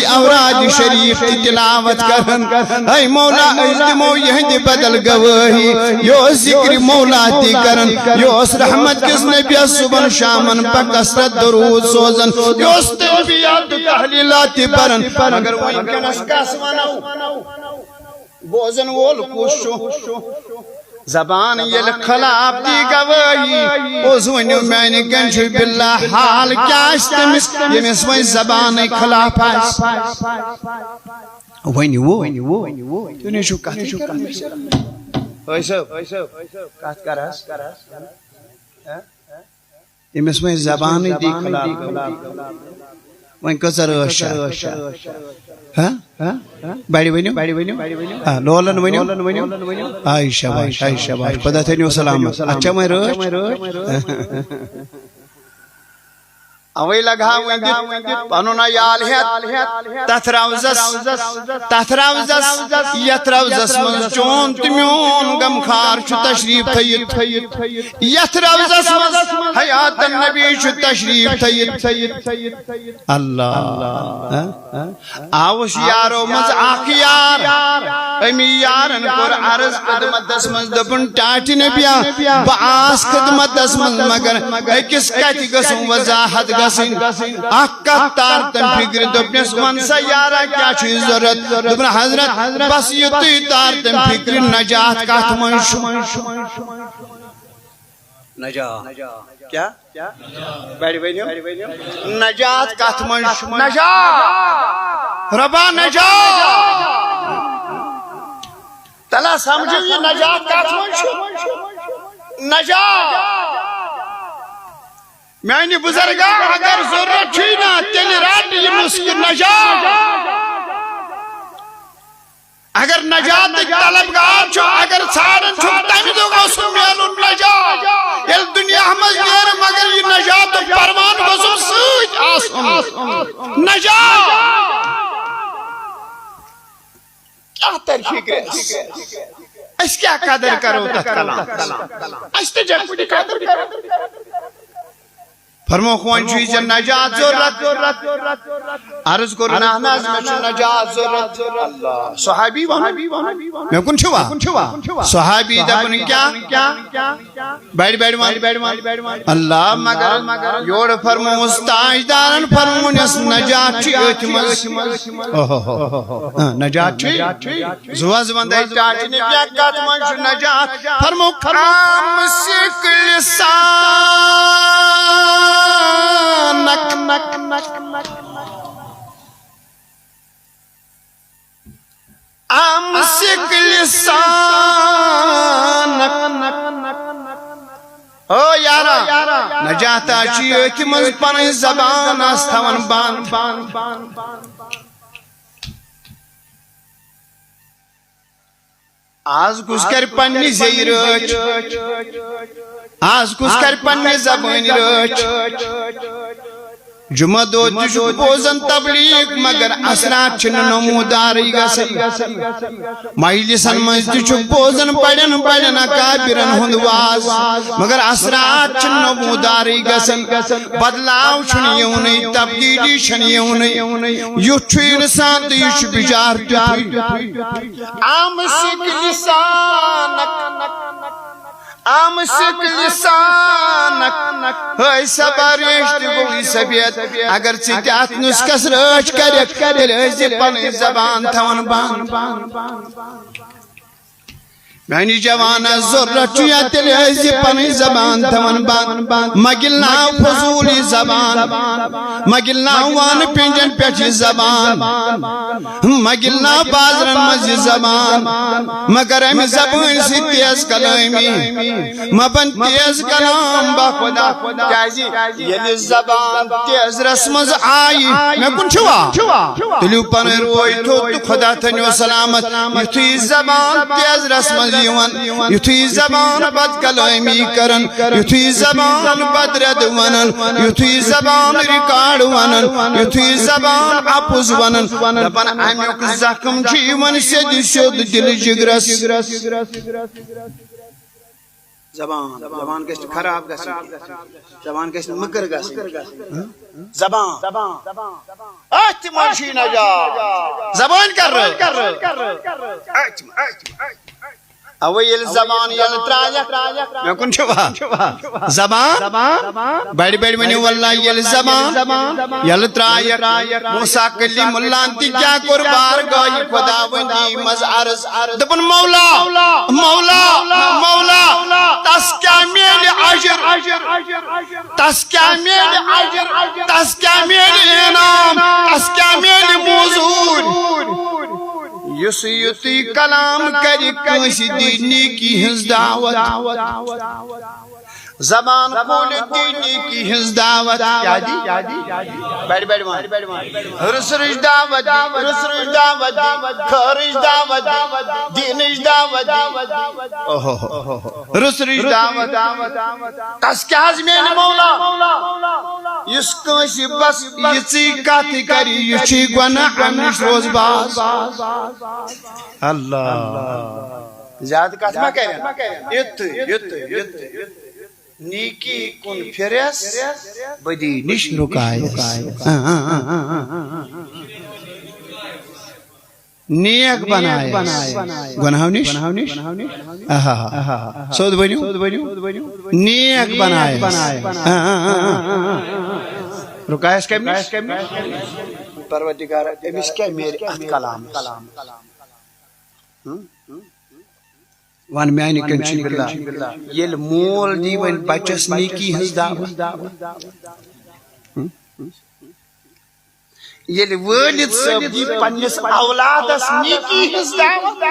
Speaker 1: اوراد شریف تی تلاوت کرن اے مولا ازدمو یہند بدل گواہی یو ذکر مولا تی کرن یو اس رحمت کس نبی صبح شامن پا کسرت درود سوزن یو اس تنبیات تحلیلات پرن مگر وہیں کنس کس ونو بوزن وول کوشو زبان یہ خلاف دی گواہی اوز ونیو میں نے گنجو باللہ حال کیا استمس یہ میں سوئی زبان خلاف آس ونیو تو نیشو کہتے کرنے ویسو کہت کرس یہ میں سوئی زبان دی خلاف وہیں کسر اشار بڑی ونیو لولن ونیو عائشہ باش خدا تھینیو سلامت اچھا میں روش اوی لگا پانونا یالہت تثراوزس یتراوزس من چون تمیون غمخار چو تشریف تھیت یتراوزس من حیات النبی چو تشریف تھیت اللہ آوش یارو مز آخیار امی یارن پر عرض خدمت دس من دپن ٹاٹی نبیا باس خدمت دس من مگر کس کتی گسوں وضاحت گسن اکت تار تم فکر دپنس ونسا یارا کیا چیز ضرورت دپن حضرت بس یتی تار تم فکر نجات کات منشو نجات کیا بیڑی بینیو نجات کات منشو نجات ربا نجات تلا سمجھو یہ نجات کات منشو نجات میں نے بزرگا اگر ضرورت چھینا تیل رات یہ مسکر نجات اگر نجات طلبگار چھو اگر سارن چھو تیمی دو گا سو میلون نجات یہ دنیا ہمیں دیر مگر یہ نجات پروان بزر سوچ آسم نجات کیا ترفیق رہس اس کیا قدر کرو تک کلام اس تے جب کچھ قدر کرو فرمو خوان چیز نجات ضرورت عرض کرنا ناز میں نجات ضرورت اللہ صحابی میں کن چھوا صحابی دبن کیا بیڑ اللہ مگر یوڑ فرمو استاجدارن فرمو نس نجات چی اتمز نجات چی زواز بندائی چاچی نے کیا کاتمان چو نجات فرمو کام سکل سان امسك لسانك او یارا نجاتا چیئے مز پنی زبان استوان بان آز کس کر پنی زیرچ آز کس کر پنی زبان رچ جمعہ دو تشک بوزن تبلیغ مگر اثرات چن نموداری گسن مجلسن مز تشک بوزن پڑن اکابرن ہند واز مگر اثرات چن نموداری گسن بدلاو چن یونی تبدیلی چن یونی یوچ انسان تو یوچ بچار امسک لسانک امسک لسانک ہے سبریشت گوئی سبیت اگر چیتیات نسکس رچ کرک دل ازی پنی زبان تھون بان میانی جوانا ضرورت چویا دل ازی پنی زبان تھون بان مگلنا فضولی زبان مگلنا وان پنجن پیچی زبان مگلنا بازرن مزی زبان مگر امی زبان سی تیز کلامی مبن تیز کلام با خدا کیازی یلی زبان تیز رسمز آئی میں کن چھوا تلیو پنی روئی تو خدا تنیو سلامت یتوی زبان تیز رسمز یوان یتوی زبان بد کلامی کرن یتوی زبان بد رد ونن یتوی زبان ریکارڈ ونن یتوی زبان اپوز ونن لپن امیوک زخم جیون سے شد دل جگرس زبان کشت خراب گسن زبان کشت مگر گسن زبان آتی منشی نجا زبان کر اویل زبان یل تراجک میں کن چھوا زبان بیڑ منی واللہ یل زبان یل تراجک موسیٰ کلی ملانتی کیا قربار گئی خدا وندی مز عرض دبن مولا تس کیا میل عجر تس کیا میل عجر تس کیا میل انام تس کیا میل موزور یسی کلام کری کنسی دینی کی ہنز دعوت زبان کھول دینی کی ہنز دعوت کیا دی بیڑ رسرش دعوت خارج دعوت دینش دعوت رسرش دعوت کس کیا حضمین مولا یس کنسی بس یسی کاتی کری یچی گناہ امش روز باز اللہ زیادہ کاتما کہہ یت نیکی کن پھرس بدی نش رکایس نیک بنائے گناہ نش سود بنیو نیک بنائے رکایس کم نش پروردگار امیس کیا میرے ات کلام وان میانی کنچی باللہ یل مول دیون بچس نیکی ہز دعوت یل والد صاحب دی پنس اولادس نیکی ہز دعوت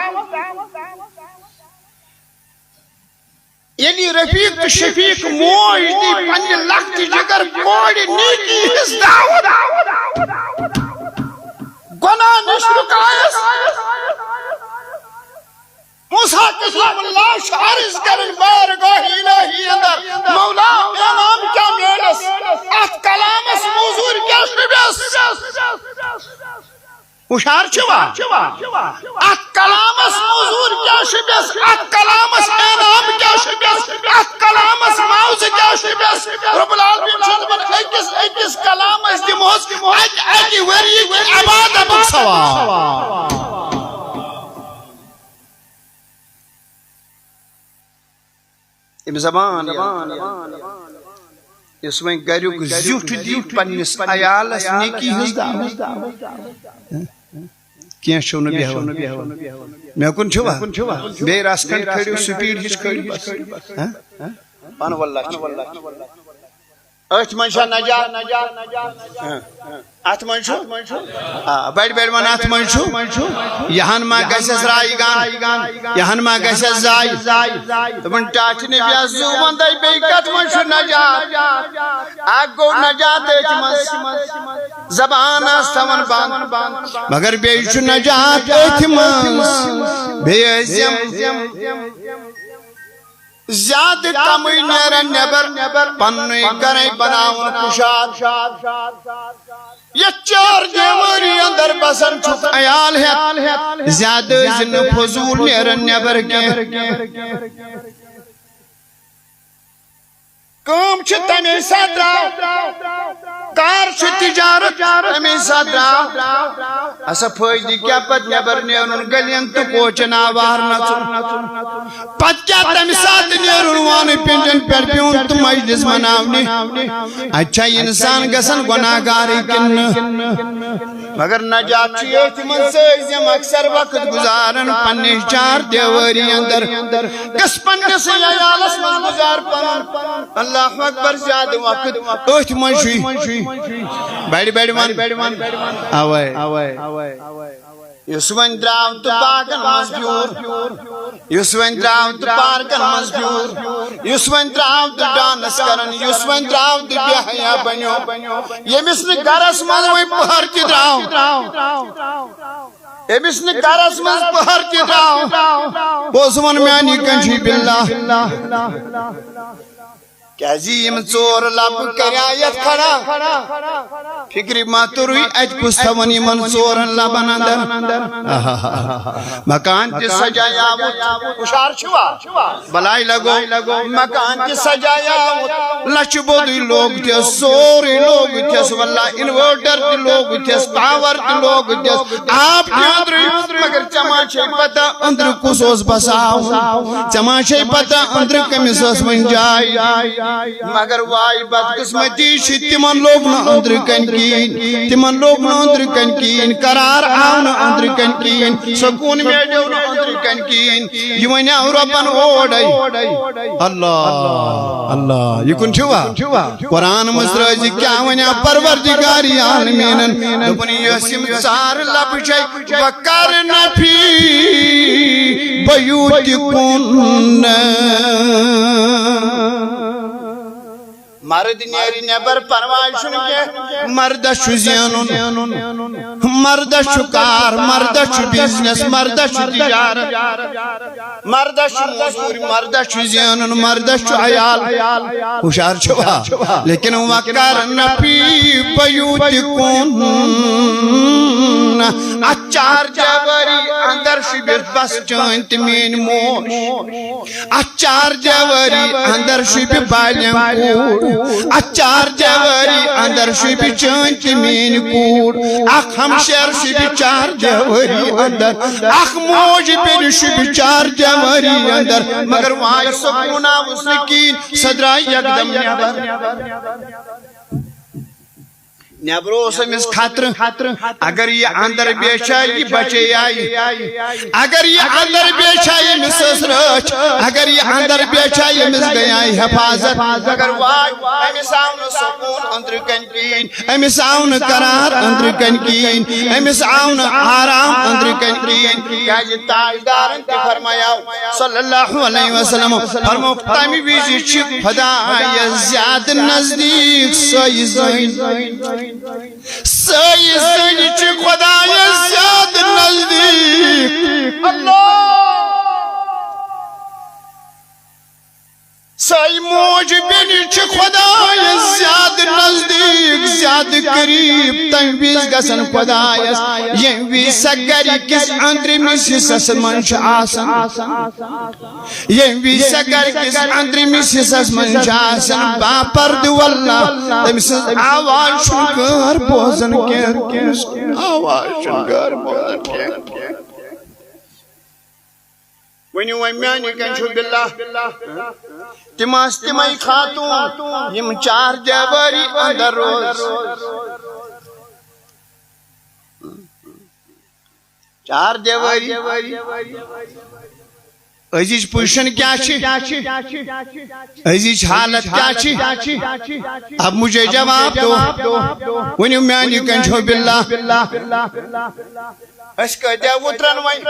Speaker 1: یلی رفیق شفیق موج دی پنی لخت جگر کوڑی نیکی ہز دعوت گناہ نشر کائس موسیٰ کسیم اللہ شعرز کرن بارگاہ الہی اندر مولا انام کیا میرس ات کلامس موزور کیا شبیس ہوشار چھوا ات کلامس موضوع کیا شبیس ات کلامس انعام کیا شبیس ات کلامس معاوضہ کیا شبیس رب العالمین چھوٹبن ایکس کلامس دموز اکی وری عبادت ثواب ام زبان اس وین گریک زیوٹ دیت پنس عیالس نیکی ہز دعوت کیا چھو نہ بیہوا مے کن چھوا بے راسکن کھڑیو سپیڈ ہچ کھڑی بس پان واللہ ات منشا نجات ات منشو بڑ بڑ من ات منشو یہاں ما گسس رائی گان یہاں ما گسس زائی تمن ٹاٹ نے بیا زو وندے بے کت منشو نجات اگو نجات ات من زبان استون بان مگر بے چھ نجات ات من بے زم زیادہ کمی نیرن نبر پنی گرے بناون کشاد یہ چار دیواری اندر بسن چھک عیال ہے زیادہ زن فضول نیرن نبر کے کام چھ تمی صدراو کار چھ تجارت تمی صدراو اسا فائدی کیا پت نبر نیرن گلین تو کوچن آوار نچن پت کیا تمی ساتھ نیرن وانی پنجن پر پیون تو مجلس مناونی اچھا انسان گسن گناہگاری کن مگر نجات چھ احتمال سے ازیم اکثر وقت گزارن پنیش چار دیواری اندر کس پنیس یالس من گزار پن اللہ اکبر زیادہ وقت اوہت منشوی بیڑی من آوائے یسوین دراو تو باغن مزبیور یسوین دراو تو پارکن مزبیور یسوین دراو تو ڈانس کرن یسوین دراو تو بیحیا بنیو یمس نے گرس من وی پہر کی دراو یمس نے گرس من پہر کی دراو بوزمن میانی کنشی باللہ کیا زیم چور لب کریایت کھڑا فکری ماتروی اج کستونی من چورن لبن اندر مکان تی سجایا اشار چھوا بلائی لگو مکان تی سجایا لچ بودی لوگ تیس سوری لوگ تیس واللہ انورٹر تی لوگ تیس پاور تی لوگ تیس آپ کی اندری مگر چماشے پتا اندر کسوس بساو چماشے پتا اندر کمیسوس من جائی مگر وائی بدقسمتی چھ تمن لوگ نہ اندر کن کین قرار آو نہ اندر کن کین سکون میڈیو نہ اندر کن کین یہ ونیا ربن اوڑائی اللہ یہ کن چھوا قرآن مزرازی کیا ونیا پروردگاری عالمینن دپنی یسیم سار لبشای وکرنا فی بیوتکن مرد نیری نبر پروائشن کے مردہ شو زینن مردہ شو کار مردہ شو بیزنس مردہ شو تجارت مردہ شو مزوری مردہ شو زینن مردہ شو عیال ہوشار چھوا لیکن وکرن فی بیوتکن اچار جواری اندر شبیت بس چانت مین موش اچار جواری اندر شبی بالیم کوڑ اچار جواری اندر شبی چانت مین کوڑ اخ ہمشیر شبی چار جواری اندر اخ موج پر شبی چار جواری اندر مگر وائی سکونا وسکین صدرائی یکدم نیبرو سمس خطر اگر یہ اندر بیشائی بچے آئی اگر یہ اندر بیشائی مسس رچ اگر یہ اندر بیشائی مس گئی حفاظت اگر وائی امیس آون سکون اندر کنکین امیس آون قرار اندر کنکین امیس آون آرام اندر کنکین کیا یہ تاجدارن تی فرمایا صلی اللہ علیہ وسلم فرمو تامی بیزی چک خدای زیاد نزدیک سوئی زین سائی زنی چی خدای زیاد نزدیک اللہ سائی موج بینی چی خدای زیاد نزدیک زیاد زیادہ قریب تم وز گژھن خدایس یم وز سا گھر کس اندرمس حصس من آسان یم وز سا گھر کس اندرمس حصس من آسان با پرد واللہ تم سن آواز شنگر بوزن کی آواز شنگر بوزن کی ونیو ومیانی کنچو باللہ تماس تمائی خاتون یم 4 دیواری اندر روز 4 دیواری عزیز پوشن کیا چھی عزیز حالت کیا چھی اب مجھے جواب دو ونیو میانی کنچو باللہ اس کہتے ہیں اترن وائی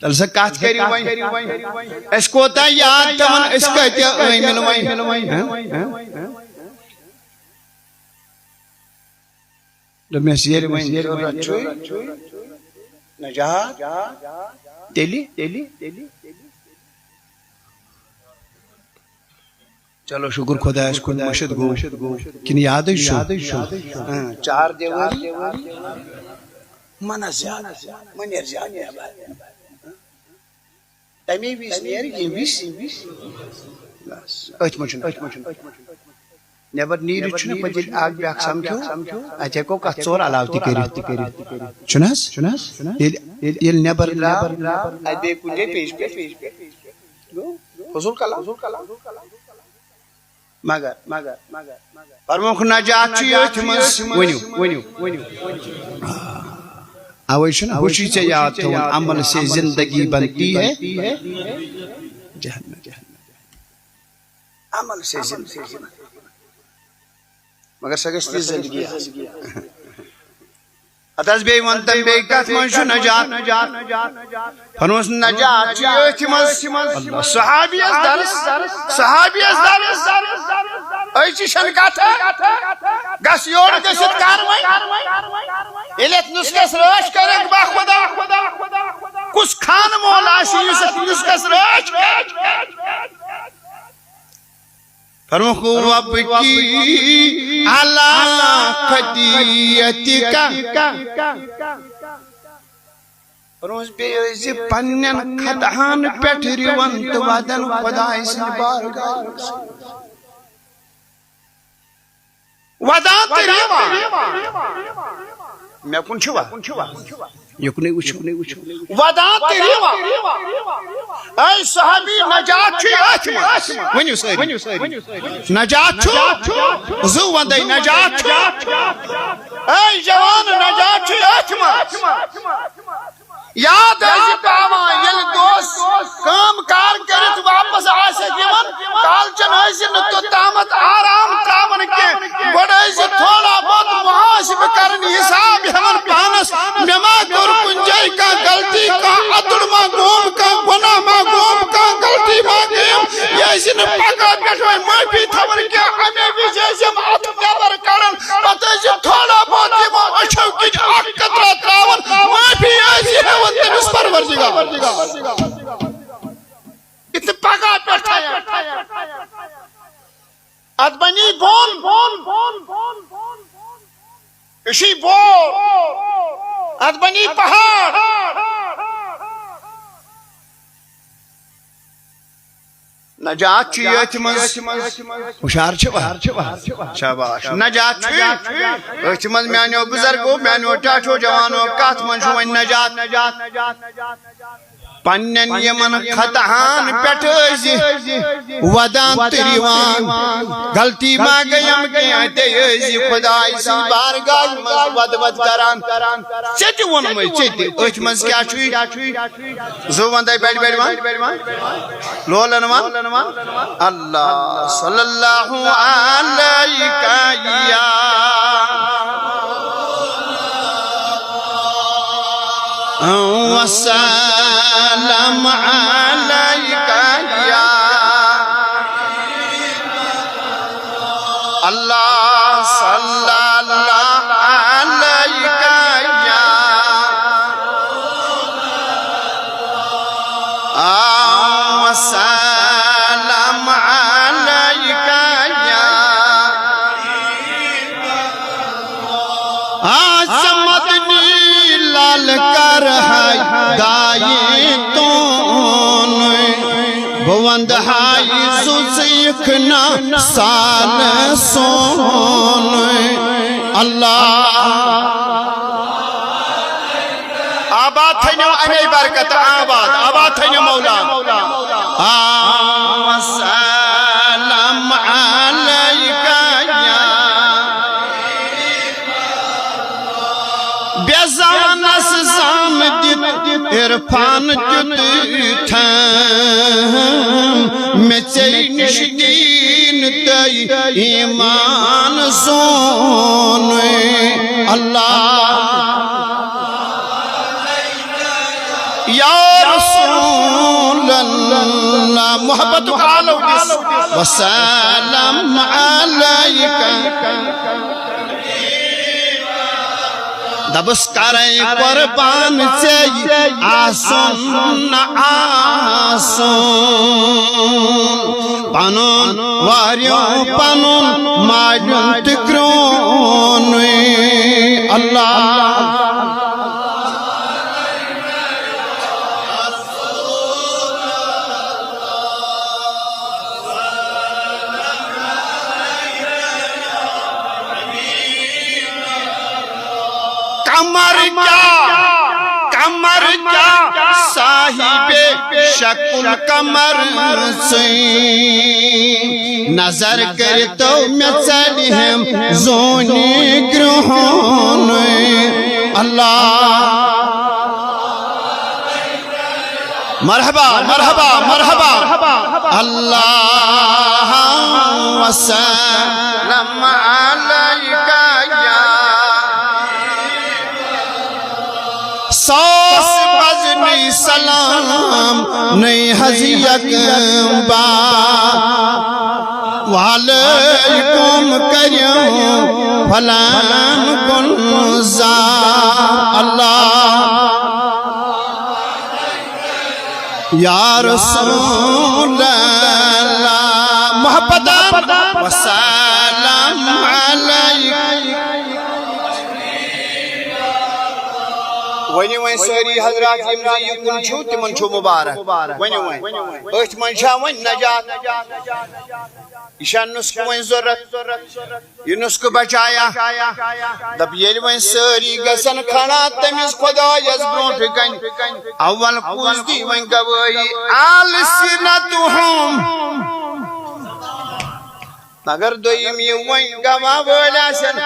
Speaker 1: تل سے کات کری وائن اس کو تا یاد تمن اس کہتے ہیں ایمن وائن جب میں سیر وائن رچوئی نجات تیلی چلو شکر خدا اس کو مشد گو کن یاد شو 4 دیواری منہ زیادہ منیر زیادہ تمی ویس نیر یم ویس ات مچن نبر نیری چھنے پجل آگ بیاک سمکھو اچھے کو کت 4 علاو تی کری چھناس یل نبر ادے کنجے پیش حضور کلا مگر فرموک نجات چی اتمس ونیو آویشن ہوشی سے یاد تو عمل سے زندگی بنتی ہے جہنم عمل سے زندگی مگر سگستی زندگی اتاز بے ونتن بے کت منشو نجات فرموس نجات چی اتمس صحابی از درس ایچی شنکات ہے گس یوڑ گسد کاروائی ایلیت نسکس راش کرک با خدا کس خان مولا شیوست نسکس راش فرمخو رب کی علا خدیتکا فرموس بیوزی پنن خدہان پیٹھ ریونت ودن خدای سن بارگاہ ودان تریوا میں کن چھوا یکنی وچھو ودان تریوا اے صحابی نجات چھ اتمس ونیو ساری نجات چھ زو وندائی نجات چھ اے جوان نجات چھ اتمس یاد ہے پاوا یل دوست کام کار کرت واپس آسے دیون کالچن ہے نتو تامت آرام تاون کے بڑے سے تھوڑا بہت محاسب کرن حساب ہمن پانس مما کر کنجائی کا غلطی کا عدل ما گوم کا گناہ ما گوم کا غلطی ما گیم یہ سن پاکا بیٹھوئے معافی تھور کے ہمیں بھی جیسے مات نیبر کرن پتہ سے تھوڑا بہت دیمو اچھو کی آگ قطرہ تراون معافی ایسی ہے تمس پرورزگا اتفاقا پٹھایا ادبنی بون اسی بون ادبنی پہاڑ نجات چی اتمز ہوشار چھوا شاباش نجات چی اتمز میانیو بزرگو میانیو ٹاٹو جوانو کات منشو نجات پنن یمن خطہان پیٹھوزی ودان تریوان غلطی ما گیم کیا تیزی خدای سی بارگاہ مز ود کران چیتی ونو میں چیتی اچ مز کیا چھوئی زو وندائی بیڑ وان لولن وان اللہ صلی اللہ علیکہ یا وسلم علیکہ یا اللہ صلی اللہ علیکہ یا وسلم علیکہ یا کر ہے دائی تون بوند ہائی سوزیکنا سال سون اللہ آباد تھینو امی برکت آباد تھینو مولا وسلام علیکہ یا بیزانس زامدت عرفان جد تھم میں چینش دین تی ایمان زون اللہ یا رسول اللہ محبت عالو جس وسلام علیکہ دبس کریں قربان چی آسن آسن پنون واریوں پنون ماجن تکرون اللہ کمر جا صاحب شکل کمر سے نظر کرتو میں چلیم زونی گرہون اللہ مرحبا مرحبا مرحبا اللہ وسلم علیکہ سوس بزنی سلام نئی حضیت با وعلیکم کریوں فلان گنزا اللہ یا رسول اللہ محبت وسلام علیکم ونی وین ساری حضرات یمزی یکن چھو تمن چھو مبارک ونی وین اچھ منشا ون نجات ایشان نسک وین ضرورت یہ نسک بچایا دب یل وین ساری گسن کھانا تمیز خدا یز برون فکن اول پوز دی وین گوائی آل سینتهم مگر دویم یہ وین گوا بولا سن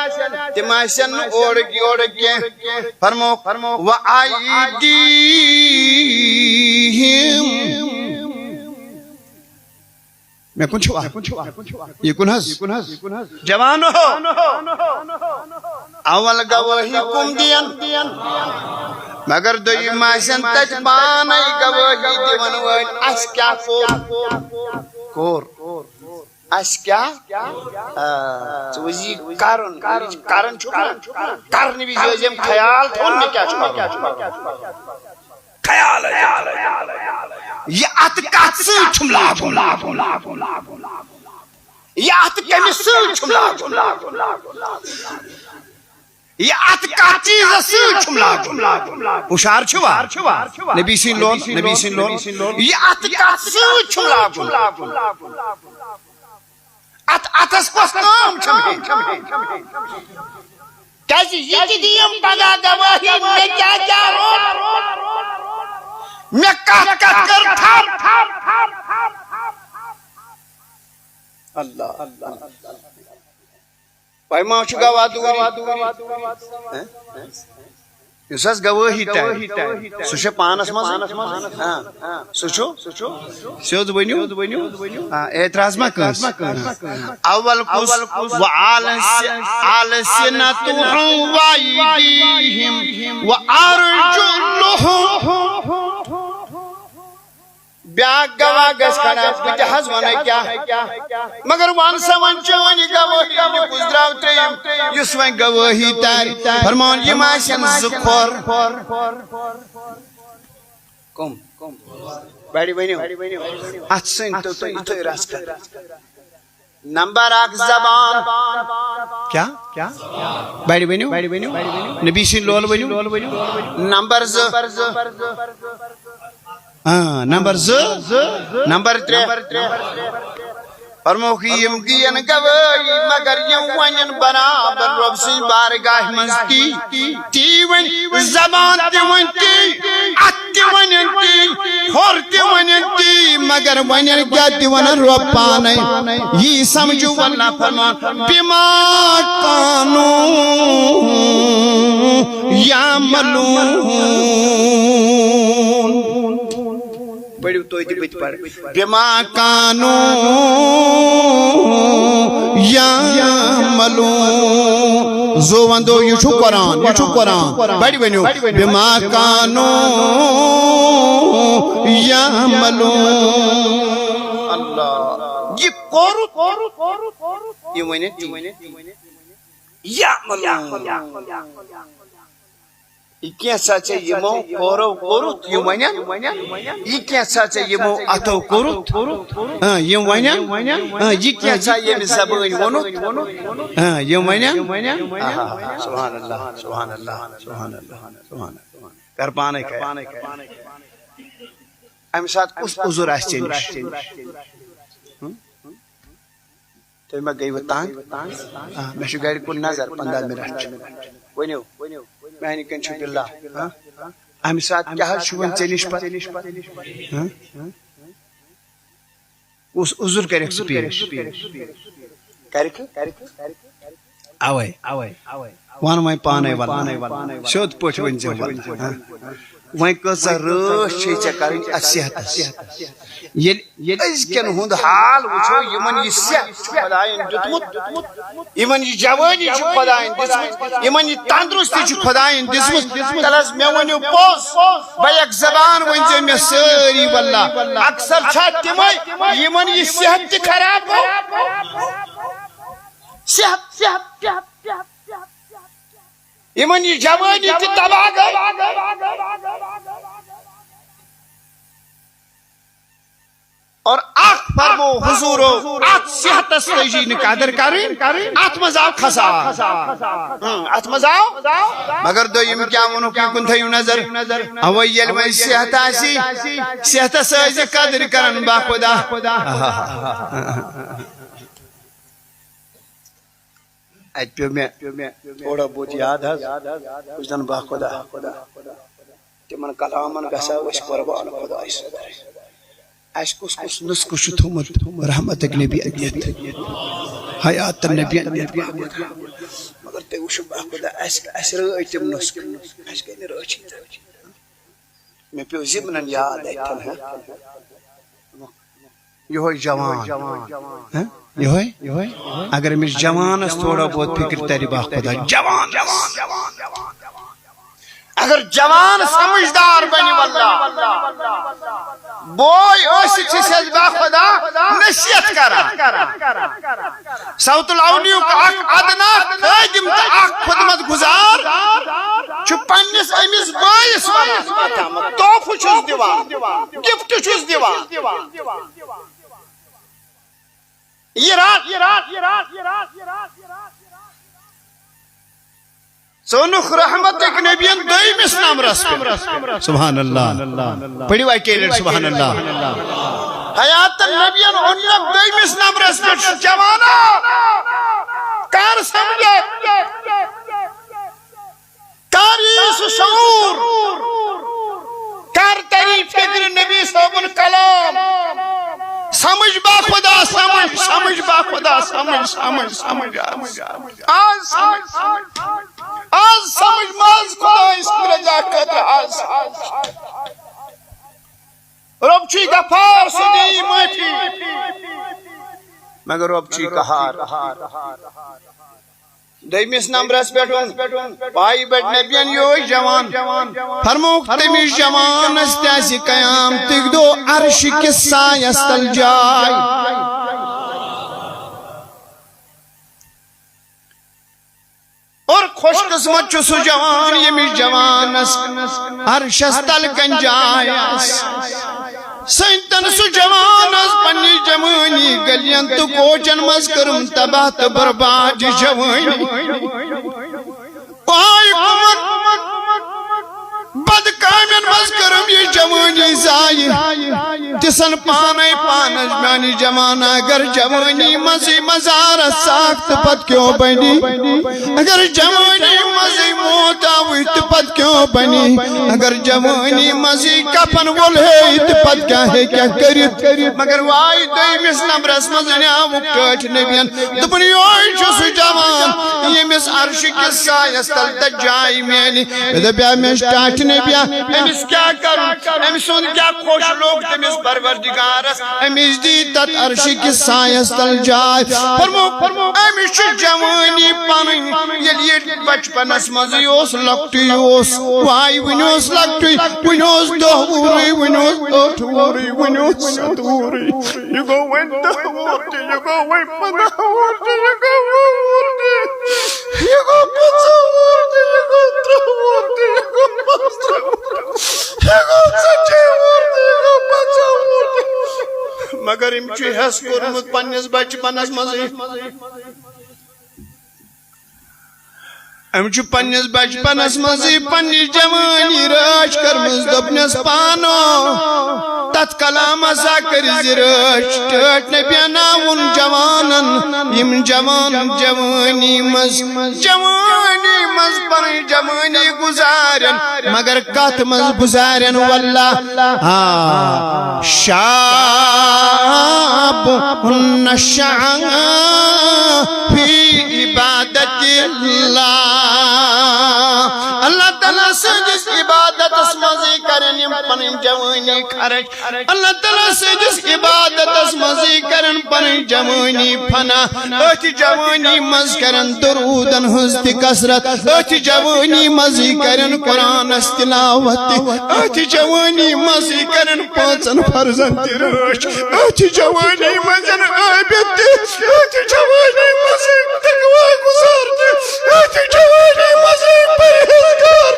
Speaker 1: تماشن اوڑکی فرمو وَعَيْدِيهِمْ میں کن چھوا یہ کن حض جوانو ہو اول گواہی کم دین مگر دویم آشن تج پانائی گواہی دیون وین اس کیا کور اس کیا چوزی کارن چھوکا کارنی بھی جوزیم خیال تھون میں کیا چھوکا خیال ہے یہ اتکات سے چھملا یہ اتکامی سے چھملا یہ اتکات چیز سے چھملا اشار چھوا نبی سین لون یہ اتکات سے چھملا اتس پس نام چھمیں کیسی یہ دیم پگا گواہی میں کیا رو میں کر تھا اللہ پائی ماں چھو گواہ دوری یساس گواہی تا سوچے پانس ماں سوچو سیود بنیو اعتراض ما کس اول کس وعالسنتهم وایدیهم وارجلهم بیاک گواہ گس کھڑا بچہ حض وانا کیا مگر وانسا وانچہ وانی گواہی اپنی کزدراو تیم یس وان گواہی تاری فرمان یہ ماشن زخور کم بیڑی بینیو اچھن تو اتوی راس کر نمبر 1 زبان کیا بڑی ونیو نبی سن لول ونیو نمبر نمبر 3 فرموک یم گین گوائی مگر یم ونین برابر رب سن بارگاہ منز تی ون زبان تی ون تی ات تی ونین تی کھور تی ونین تی مگر ونین کیا تی ونن رب پانے یہ سمجھو اللہ فرمان بما کانو یعملون بڑی تو ایتی بیت پڑھ بما کانو یعملون زو وندو یہ چھو قرآن بڑی بنیو بما کانو یعملون اللہ یہ قورت یہ ونیت یعملون یہ کیسا چاہے یمو قورت یہ ونیت یہ کیسا چاہے یمو اتو قورت یہ ونیت یہ کیسا یہ زبان ونت یہ ونیت سبحان اللہ سبحان اللہ سبحان اللہ سبحان اللہ کر پانے کا ام ساتھ کس عذر آس چین تو میں گئی وہ تانگ میں شو گاڑی کو نظر 15 منٹ ونیو میں کن چھو باللہ ام ساتھ کیا شوون چنش پر اس عذر کرک سپیش کرک آوے وان میں پانے والا شود پوچھ ونجا وہیں کسا رش چھے کریں صحت یہ ازکن ہند حال وچھو یمن یہ صحت خدایان دتمت یمن یہ جوانی چھ خدایان دتمت یمن یہ تندرستی چھ خدایان دتمت تلس میں ونیو پوز بیک زبان ونجا میں ساری واللہ اکثر چھا تمائی یمن یہ صحت تی خراب ہو صحت یمن یہ جوانی تی تباہ گئی اور آخ فرمو حضورو آت صحت استجین قدر کریں آت مزاو خسا آت مزاو مگر دو یم کیا ونو کی کن تھیو نظر اویل میں صحت آسی صحت سائز قدر کرن با خدا ایت پیو میں تھوڑا بہت یاد ہے کچھ دن با خدا تمن کلامن گسا وش قربان خدا اس اس کس نسکو شو تھومت رحمت نبی ادیت حیات نبی ادیت مگر تے وشو با خدا اس رأی تم نسک اس کہنے رأچی میں پیو زمنن یاد ایتن ہے یہ ہوئی جوان یہ ہوئی اگر مجھ جوان اس تھوڑا بہت فکر تیری با خدا جوان اگر جوان سمجھدار بنی واللہ بوئی اوشی چیسیز با خدا نشیت کرا سوت الاولیو کا آخ ادنا خیدم تا آخ خدمت گزار چھو پنیس امیز بائیس والا توفو چوز دیوان گفت چوز دیوان یہ رات سونخ رحمت ایک نبیان دائم اسلام رسول سبحان اللہ پڑی وائی کیلر سبحان اللہ حیات النبیان انب دائم اسلام رسول جوانا کار سمجھے کاریس شعور کار تری فکر نبی صاحب الکلام سمجھ با خدا سمجھ با خدا سمجھ آج سمجھ ماز خدا اس کی رجا قدر آج رب چی گفار سنی مٹی مگر رب چی کہار دیمیس نمبرس بیٹھون پائی بیٹ نبیان یوی جوان فرموک تمیش جوان استیاسی قیام تک دو عرش قصہ یستل جائی اور خوش قسمت چو سو جوان یمیش جوان عرش استل گنجائی سنتن سو جوان از پنی جوانی گلین تو کوچن مز کرم تباہ تو برباد جوانی آئی کمر بد کامین مز کرم یہ جوانی زائی جسن پانے پانج میانی جوانا اگر جوانی مزی مزار ساکت پت کیوں بنی اگر جوانی مزی موت آویت پت کیوں بنی اگر جوانی مزی کپن ولہیت پت کیا ہے کیا کریت مگر وائی دوی مس نمبرس مزنی آوک ٹوٹ نبین دپنی اوئی چوسو جوان یہ مس عرش کس سایس تل تجائی میانی دبیا مس ٹاٹ نبیا امس کیا کروں امس ان کیا خوش لوگ تمس پروردگارس امس دی تت عرش کس سایس تل جائے فرمو امس جوانی پنن یلی بچپنس مزی اوس لکٹی اوس وائی ونوس لکٹی ونوس دہوری ونوس اوٹوری ونوس ستوری you go win دہوری you go win پدہوری you go ووری you go پتہوری you go ترہوری you go پسترہوری you go سچہوری you go پچہوری مگر امچی حس کرمت پنیس بچپنس مزی امچو پنیس بچپنس مزی پنی جوانی راش کرمز دبنس پانو تت کلام اسا کری راش ٹوٹ نبینا ان جوانن یم جوان جوانی مز پنی جوانی گزارن مگر کات مز گزارن واللہ شاب نشعن فی عبادت اللہ اللہ تعالیٰ سے جس عبادت اس مزی کرن پنن جوانی خرچ اللہ تعالیٰ سے جس عبادت اس مزی کرن پنن جوانی فنا اچھ جوانی مز کرن درودن حزت کسرت اچھ جوانی مزی کرن قرآن استلاوت اچھ جوانی مزی کرن پانچن فرزن تیرش اچھ جوانی مزن عابد اچھ جوانی مزی تقوی گزارت اچھ جوانی مزی پرہیزگار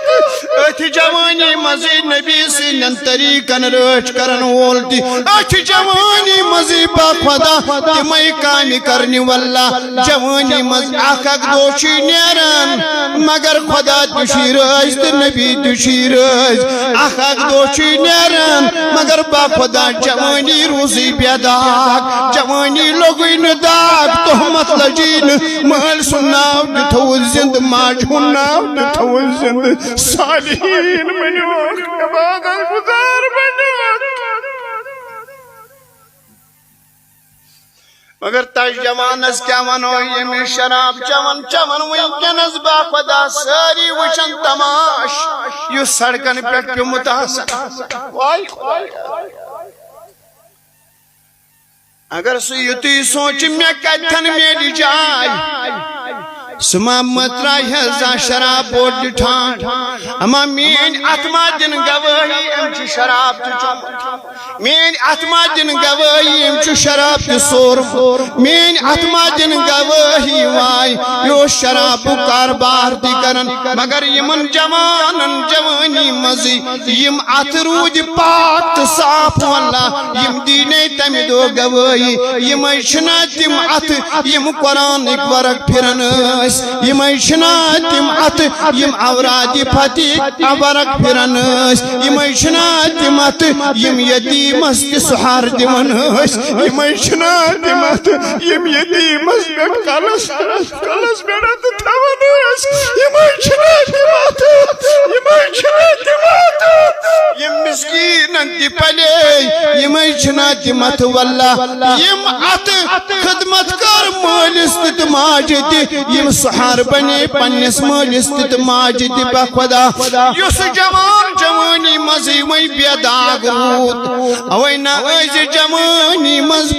Speaker 1: اچھ جوانی مزی نبی سنن طریقن رچ کرن وولتی اچھ جوانی مزی با خدا تمہیں کامی کرنی واللہ جوانی مز اخک دوشی نیرن مگر خدا تشی رج تو نبی تشی رج اخک دوشی نیرن مگر با خدا جوانی روزی بیداک جوانی لوگی نداک تحمت لجین محل سناو دتھول زند ماج ہناو دتھول زند صالحین منوک عبادت گزار منوک مگر تاش جوانس کیا ونو یہ میں شراب چون وینکنس با خدا ساری وشن تماش یو سڑکن پیٹ پہ متحسن اگر سیتی سوچ میں کتن میری جائے سما مترائی ہزا شراب بوٹ جٹھان اما مین اتما دن گواہی امچ شراب تجھو مین اتما دن گواہی امچ شراب تسور مین اتما دن گواہی وائی یو شراب کاربار دی کرن مگر یمن جوانن جوانی مزی یم اترود پاک صاف واللہ یم دینے تمیدو گواہی یم ایشنا تم ات یم قرآن ایک ورق پھرن یم ایشنا تم ات یم اورادی فتیق ورق پھرن یم ایشنا تم ات یم یتیم است سحار دیون یم ایشنا تم ات یم یتیم است کلس بیڑت تھون یم ایشنا تم ات یم ایشنا تم ات یم مسکین انتی پلے یم ایشنا تم ات واللہ یم ات خدمت کر مولست ماجد یم سحار بنے پنیس مولست ماجد با خدا یس جوان جوانی مزی وی بیداغ روت اوی نا ایز جوانی مز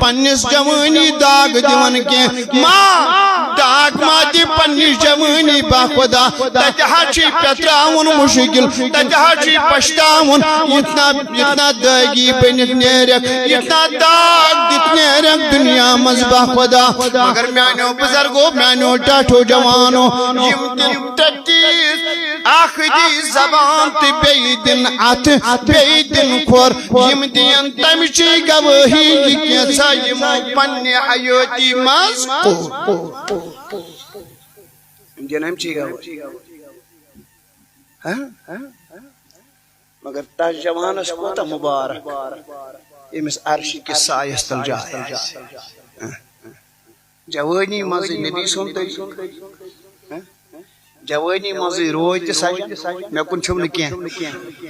Speaker 1: پنیس جوانی داغ دیون کے ماں داغ ما دی پنیس جوانی با خدا تجہا چی پتراون مشکل تجہا چی پشتاون اتنا داغی بنت نیرک اتنا داغ دیت نیرک دنیا مز با خدا مگر میانو بزرگو میانو ٹاٹو جوانو یم دل تتی چیز اخ دی زبان تے بی دن ات بی دن کھور یم دین تمچی گواہی یہ کیسا یمو پنہ حیاتی مز دین ہمچی گواہی مگر تس جوانس کوتا مبارک یمس عرش کے سایس تل جائے جوانی مز نبی سن طریق جوانی مز روز تہ سجان مے کن چھو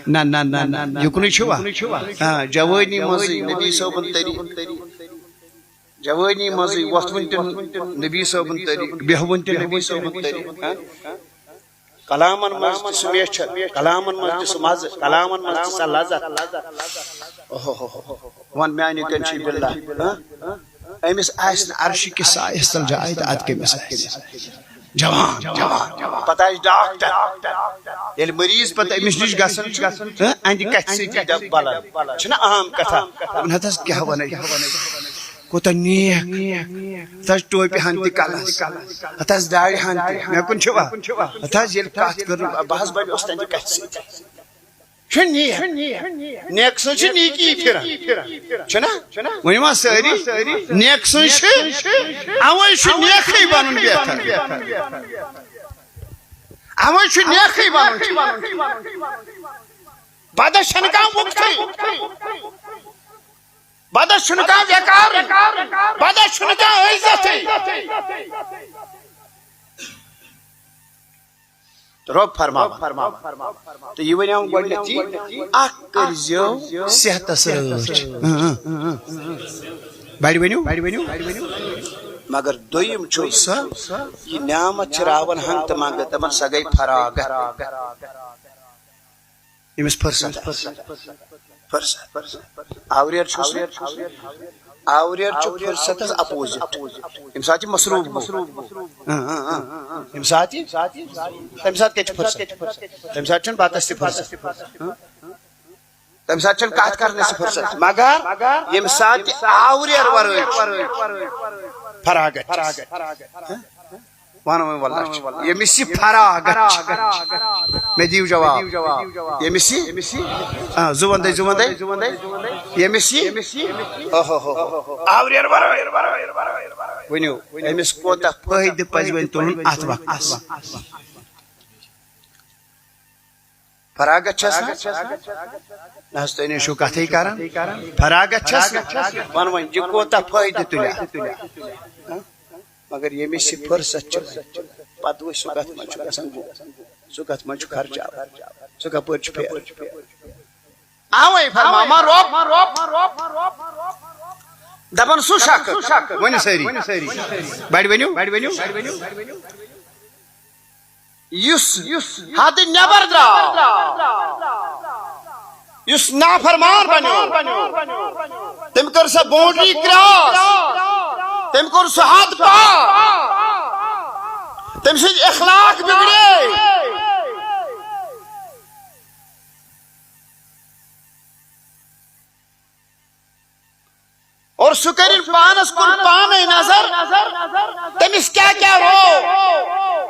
Speaker 1: نہ نہ نہ نہ یکن چھوا جوانی مز نبی صاحبن طریق جوانی مز وتھون تہ نبی صاحبن طریق بہون تہ نبی صاحبن طریق کلامن مز سمیچ کلامن مز مز کلامن مز لذت ون میانی کنچی باللہ امس آس عرش کے سایس تل جائے تو اد کمس جوان پتہ ڈاکٹر یل مریض پتہ امس نش گھن اند کت سی بلن چھنا عام کتھا ہتس کیا ون کوتا نیک تس ٹوپی ہن تہ کلس ہتس داڑی ہن تہ مے کن چھوا ہتس یل کت کر بہس بڑ اس تند کت سی نیک سن نیکی پھر چھنا ونما ساری نیک سن اوے نیکی بنن بہتر اوے نیکی بنن بدس چھن کا مکتی بدس چھن کا بیکار بدس چھن کا عزت رب فرما تو یہ ونیاں گوڑنیتی اک کرزیو صحت سرچ بڑی ونیو مگر دویم چھو سا یہ نعمت چراون ہنگ تمانگا تمن سگئی فراغت امس فرصت آوریر چھو سا آوریر چھو فرصت از اپوزٹ امساتی مصروف گو امساتی تمسات کچھ فرصت تمسات چھن بات استی فرصت تمسات چھن کات کرنے سے فرصت مگر امساتی آوریر وروی فراغت وانو میں واللہ یہ مسی فراغت میں دیو جواب یہ مسی زبان دے یہ مسی آوریر وروی ونیو امس کوتا فائد پزوین تولن ات وقت فراغت چھس ناس تو شو کتھے کران فراغت چھس ون ون یہ کوتا فائد تلیا مگر یہ مسی فرصت پتہ وہ سکت مچ گسان سکت مچ خرچہ سکت پچ پھیر اوے فرما روب دبن سو شک ون ساری بڑ ونیو یس حد نبر درا یس نافرمان بنو تم کر سا باؤنڈری کراس تم کر سا حد پار تم سے اخلاق بگڑے اور سکرین پانس کن پانے نظر تمس کیا رو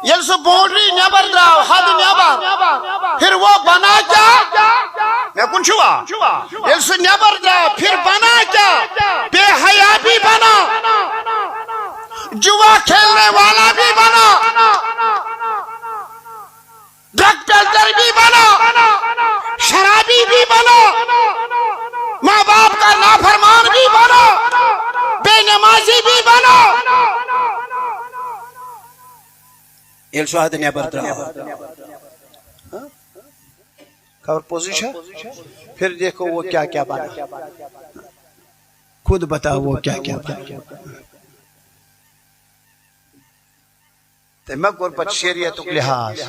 Speaker 1: یل سو باؤنڈری نبر دراو حد نبر پھر وہ بنا کیا میں کن چھوا یل سو نبر دراو پھر بنا کیا بے حیا بھی بنا جوا کھیلنے والا بھی بنا ڈرگ پیلر بھی بنا شرابی بھی بنا ماں باپ کا نافرمان بھی بنا بے نمازی بھی بنا یل سو حد نبر دراو خبر پوزیشن پھر دیکھو وہ کیا بنا خود بتاؤ وہ کیا بنا تمہیں گور پچ شریعت لحاظ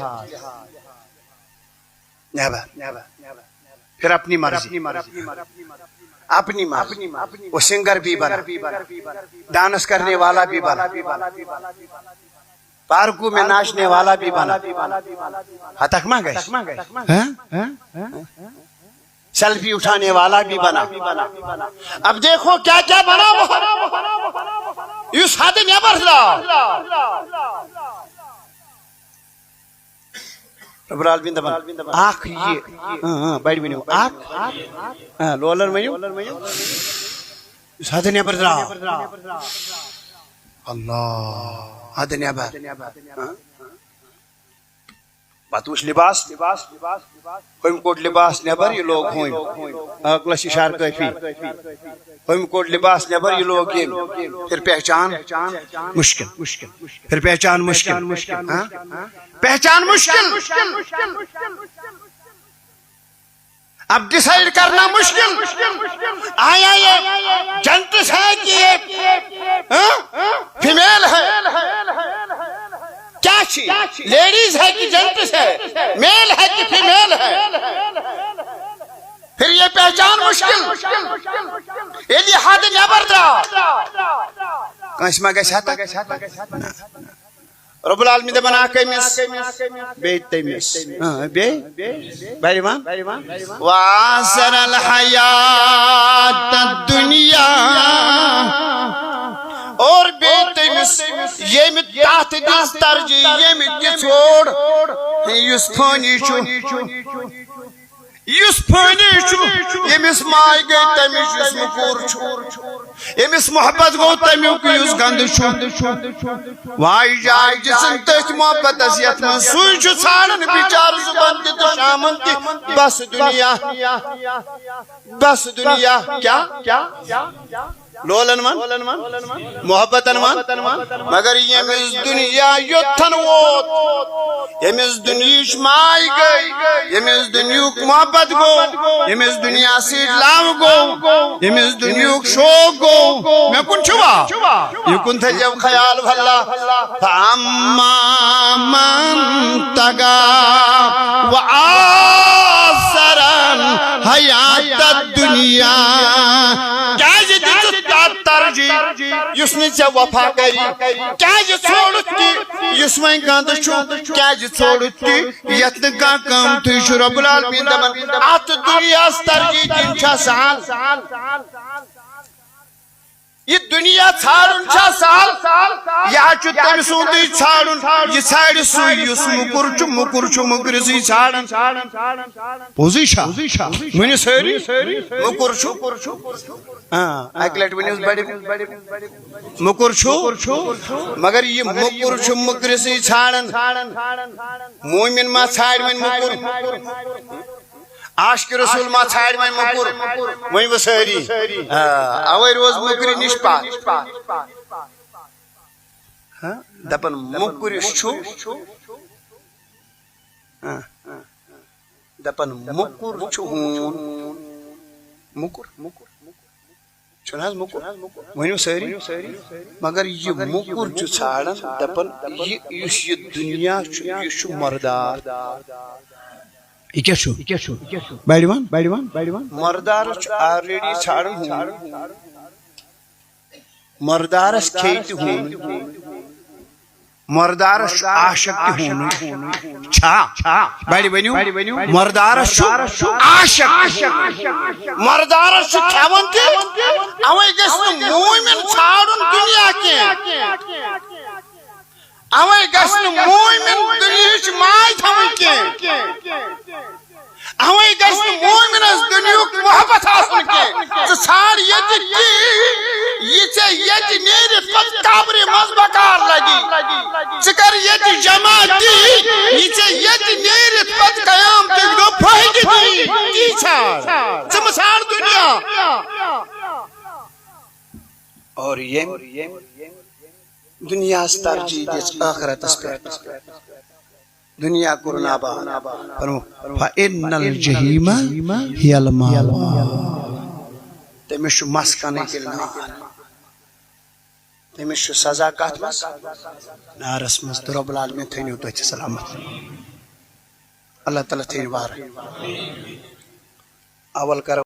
Speaker 1: نیبر پھر اپنی مرضی وہ سنگر بھی بنا ڈانس کرنے والا بھی بنا پارکوں میں ناچنے والا بھی بنا ہتک ماں گئے سیلفی اٹھانے والا بھی بنا اب دیکھو کیا بنا وہ اس حد نبر دراو رب العالمین دپان اخ یہ بڑ ونیو اخ لولر ونیو حد نیبر درٛاو اللہ حد نیبر پتہ وچھ لباس ہم کوٹ لباس نیبر یہ لوگ ہوئیں عقلس اشار کافی ہم کوٹ لباس نیبر یہ لوگ یہ پھر پہچان مشکل پھر پہچان مشکل پہچان مشکل اب ڈیسائیڈ کرنا مشکل آیا یہ جنٹس ہے کہ یہ فیمیل ہے کیا چیز لیڈیز ہے کہ جنٹس ہے میل ہے کہ فیمیل ہے پھر یہ پہچان مشکل یہ حد نیبر درٛاو کٲنٛسہِ ما گژھِ ہتا رب العالمین دپان اکھ أمِس بیٚیہِ تٔمِس بیٚیہِ بٔرِوان وآثر الحیات الدنیا اور بیٚیہِ تٔمِس ییٚمہِ تتھ دِژ ترجیح ییٚمہِ تہِ ژھوٚر یُس فٲنی چھُ یُس فٲنی چھُ ییٚمِس ماے گٔے تٔمِس یُس مُکُر چھُ ییٚمِس محبت گوٚو تمیُک یُس گنٛدٕ چھُ واے جاے دِژٕن تٔتھۍ محبتس یتھ منٛز سُے چھُ ژھانڈان بِچارٕ صُبحن تہِ تہٕ شامن تہِ بس دُنیا کیا لولن من محبتن من مگر ییٚمِس دُنیا یوٚتن ووت ییٚمِس دُنیہٕچ ماے گٔے ییٚمِس دُنیہُک محبت گوٚو ییٚمِس دُنیا سۭتۍ لو گوٚو ییٚمِس دُنیہُک شوق گوٚو مےٚ کُن چھُوا یِکُن تھٲیزیو خیال بھلا فاما من طغى وآثر الحیات الدنیا کیازِ دِژٕتھ تتھ ترجیح یُس نہٕ ژےٚ وفا کری کیازِ ژھوڑُتھ تہِ یُس وۄنۍ گنٛدٕ چھُ کیازِ ژھوڑُتھ تہِ یتھ نہٕ کانٛہہ قۭمتھٕے چھُ رب العالمین دپان اتھ دُنیاہس ترجیح دِنۍ چھا سہل یہ دنیا ژھانڈُن چھا سہل یہ چھُ تٔمۍ سُنٛدٕے ژھانڈُن یہ ژھانڈِ سُے یُس مُکُر چھُ مُکرِسٕے ژھانڈان پوٚزُے چھا ؤنِو سٲری مُکُر چھُ اکہِ لٹہِ ؤنِو بڑِ مُکُر چھُ مگر یہ مُکُر چھُ مُکرِسٕے ژھانڈان مومِن ما ژھانڈِ وۄنۍ مُکُر عاشق رسول ما ژھانڈِ وۄنۍ مُکُر ؤنِو سٲری اوے روز مُکرِ نِش پتھ دپان مُکُر یُس چھُ دپان مُکُر چھُ ہوٗن مُکُر چھُنہٕ حظ مُکُر ؤنِو سٲری مگر یہِ مُکُر چھُ ژھانڈان دپان یُس یہِ دُنیا چھُ یہِ چھُ مردار یہ کیا چھو بڑیوان مردارس چھُ آلریڈی ژھانڈان ہوٗن مردارس کھیٚیہِ تہِ ہوٗنٕے مردارس چھُ عاشق تہِ ہوٗنٕے چھا بڑِ ؤنِو مردارس چھُ عاشق مردارس چھُ کھٮ۪وان تہِ اوے گژھِ نہٕ مومِن ژھانڈُن دُنیا کینٛہہ اوے گژھِ نہٕ مومِن دُنیہٕچ ماے تھاوٕنۍ کینٛہہ اوے گژھِ نہٕ مومِنس دُنیہُک محبت آسُن کینٛہہ ژٕ ژھانڈ ییٚتہِ تی یہِ ژےٚ ییٚتہِ نیٖرِتھ پتہٕ قبرِ منٛز بکار لگی ژٕ کر ییٚتہِ جمع تی یہِ ژےٚ ییٚتہِ نیٖرِتھ پتہٕ قیامتٕکۍ دۄہ فٲیدٕ دِیی تی ژھانڈ ژٕ مہٕ ژھانڈ دُنیا اور ییٚمۍ دُنیاہس ترجیح دِژ ٲخرتس پٮ۪ٹھ دنیا کوٚر ناباد فإن الجحیٖم ہِیَ المأویٰ تٔمِس چھُ مسکنٕے تیٚلہِ نار تٔمِس چھُ سزا کتھ منٛز نارس منٛز تہٕ رۄب العالمیٖن تھٲینو تُہۍ تہِ سلامت اللہ تعالیٰ تھٲیِن وارٕ اول کرو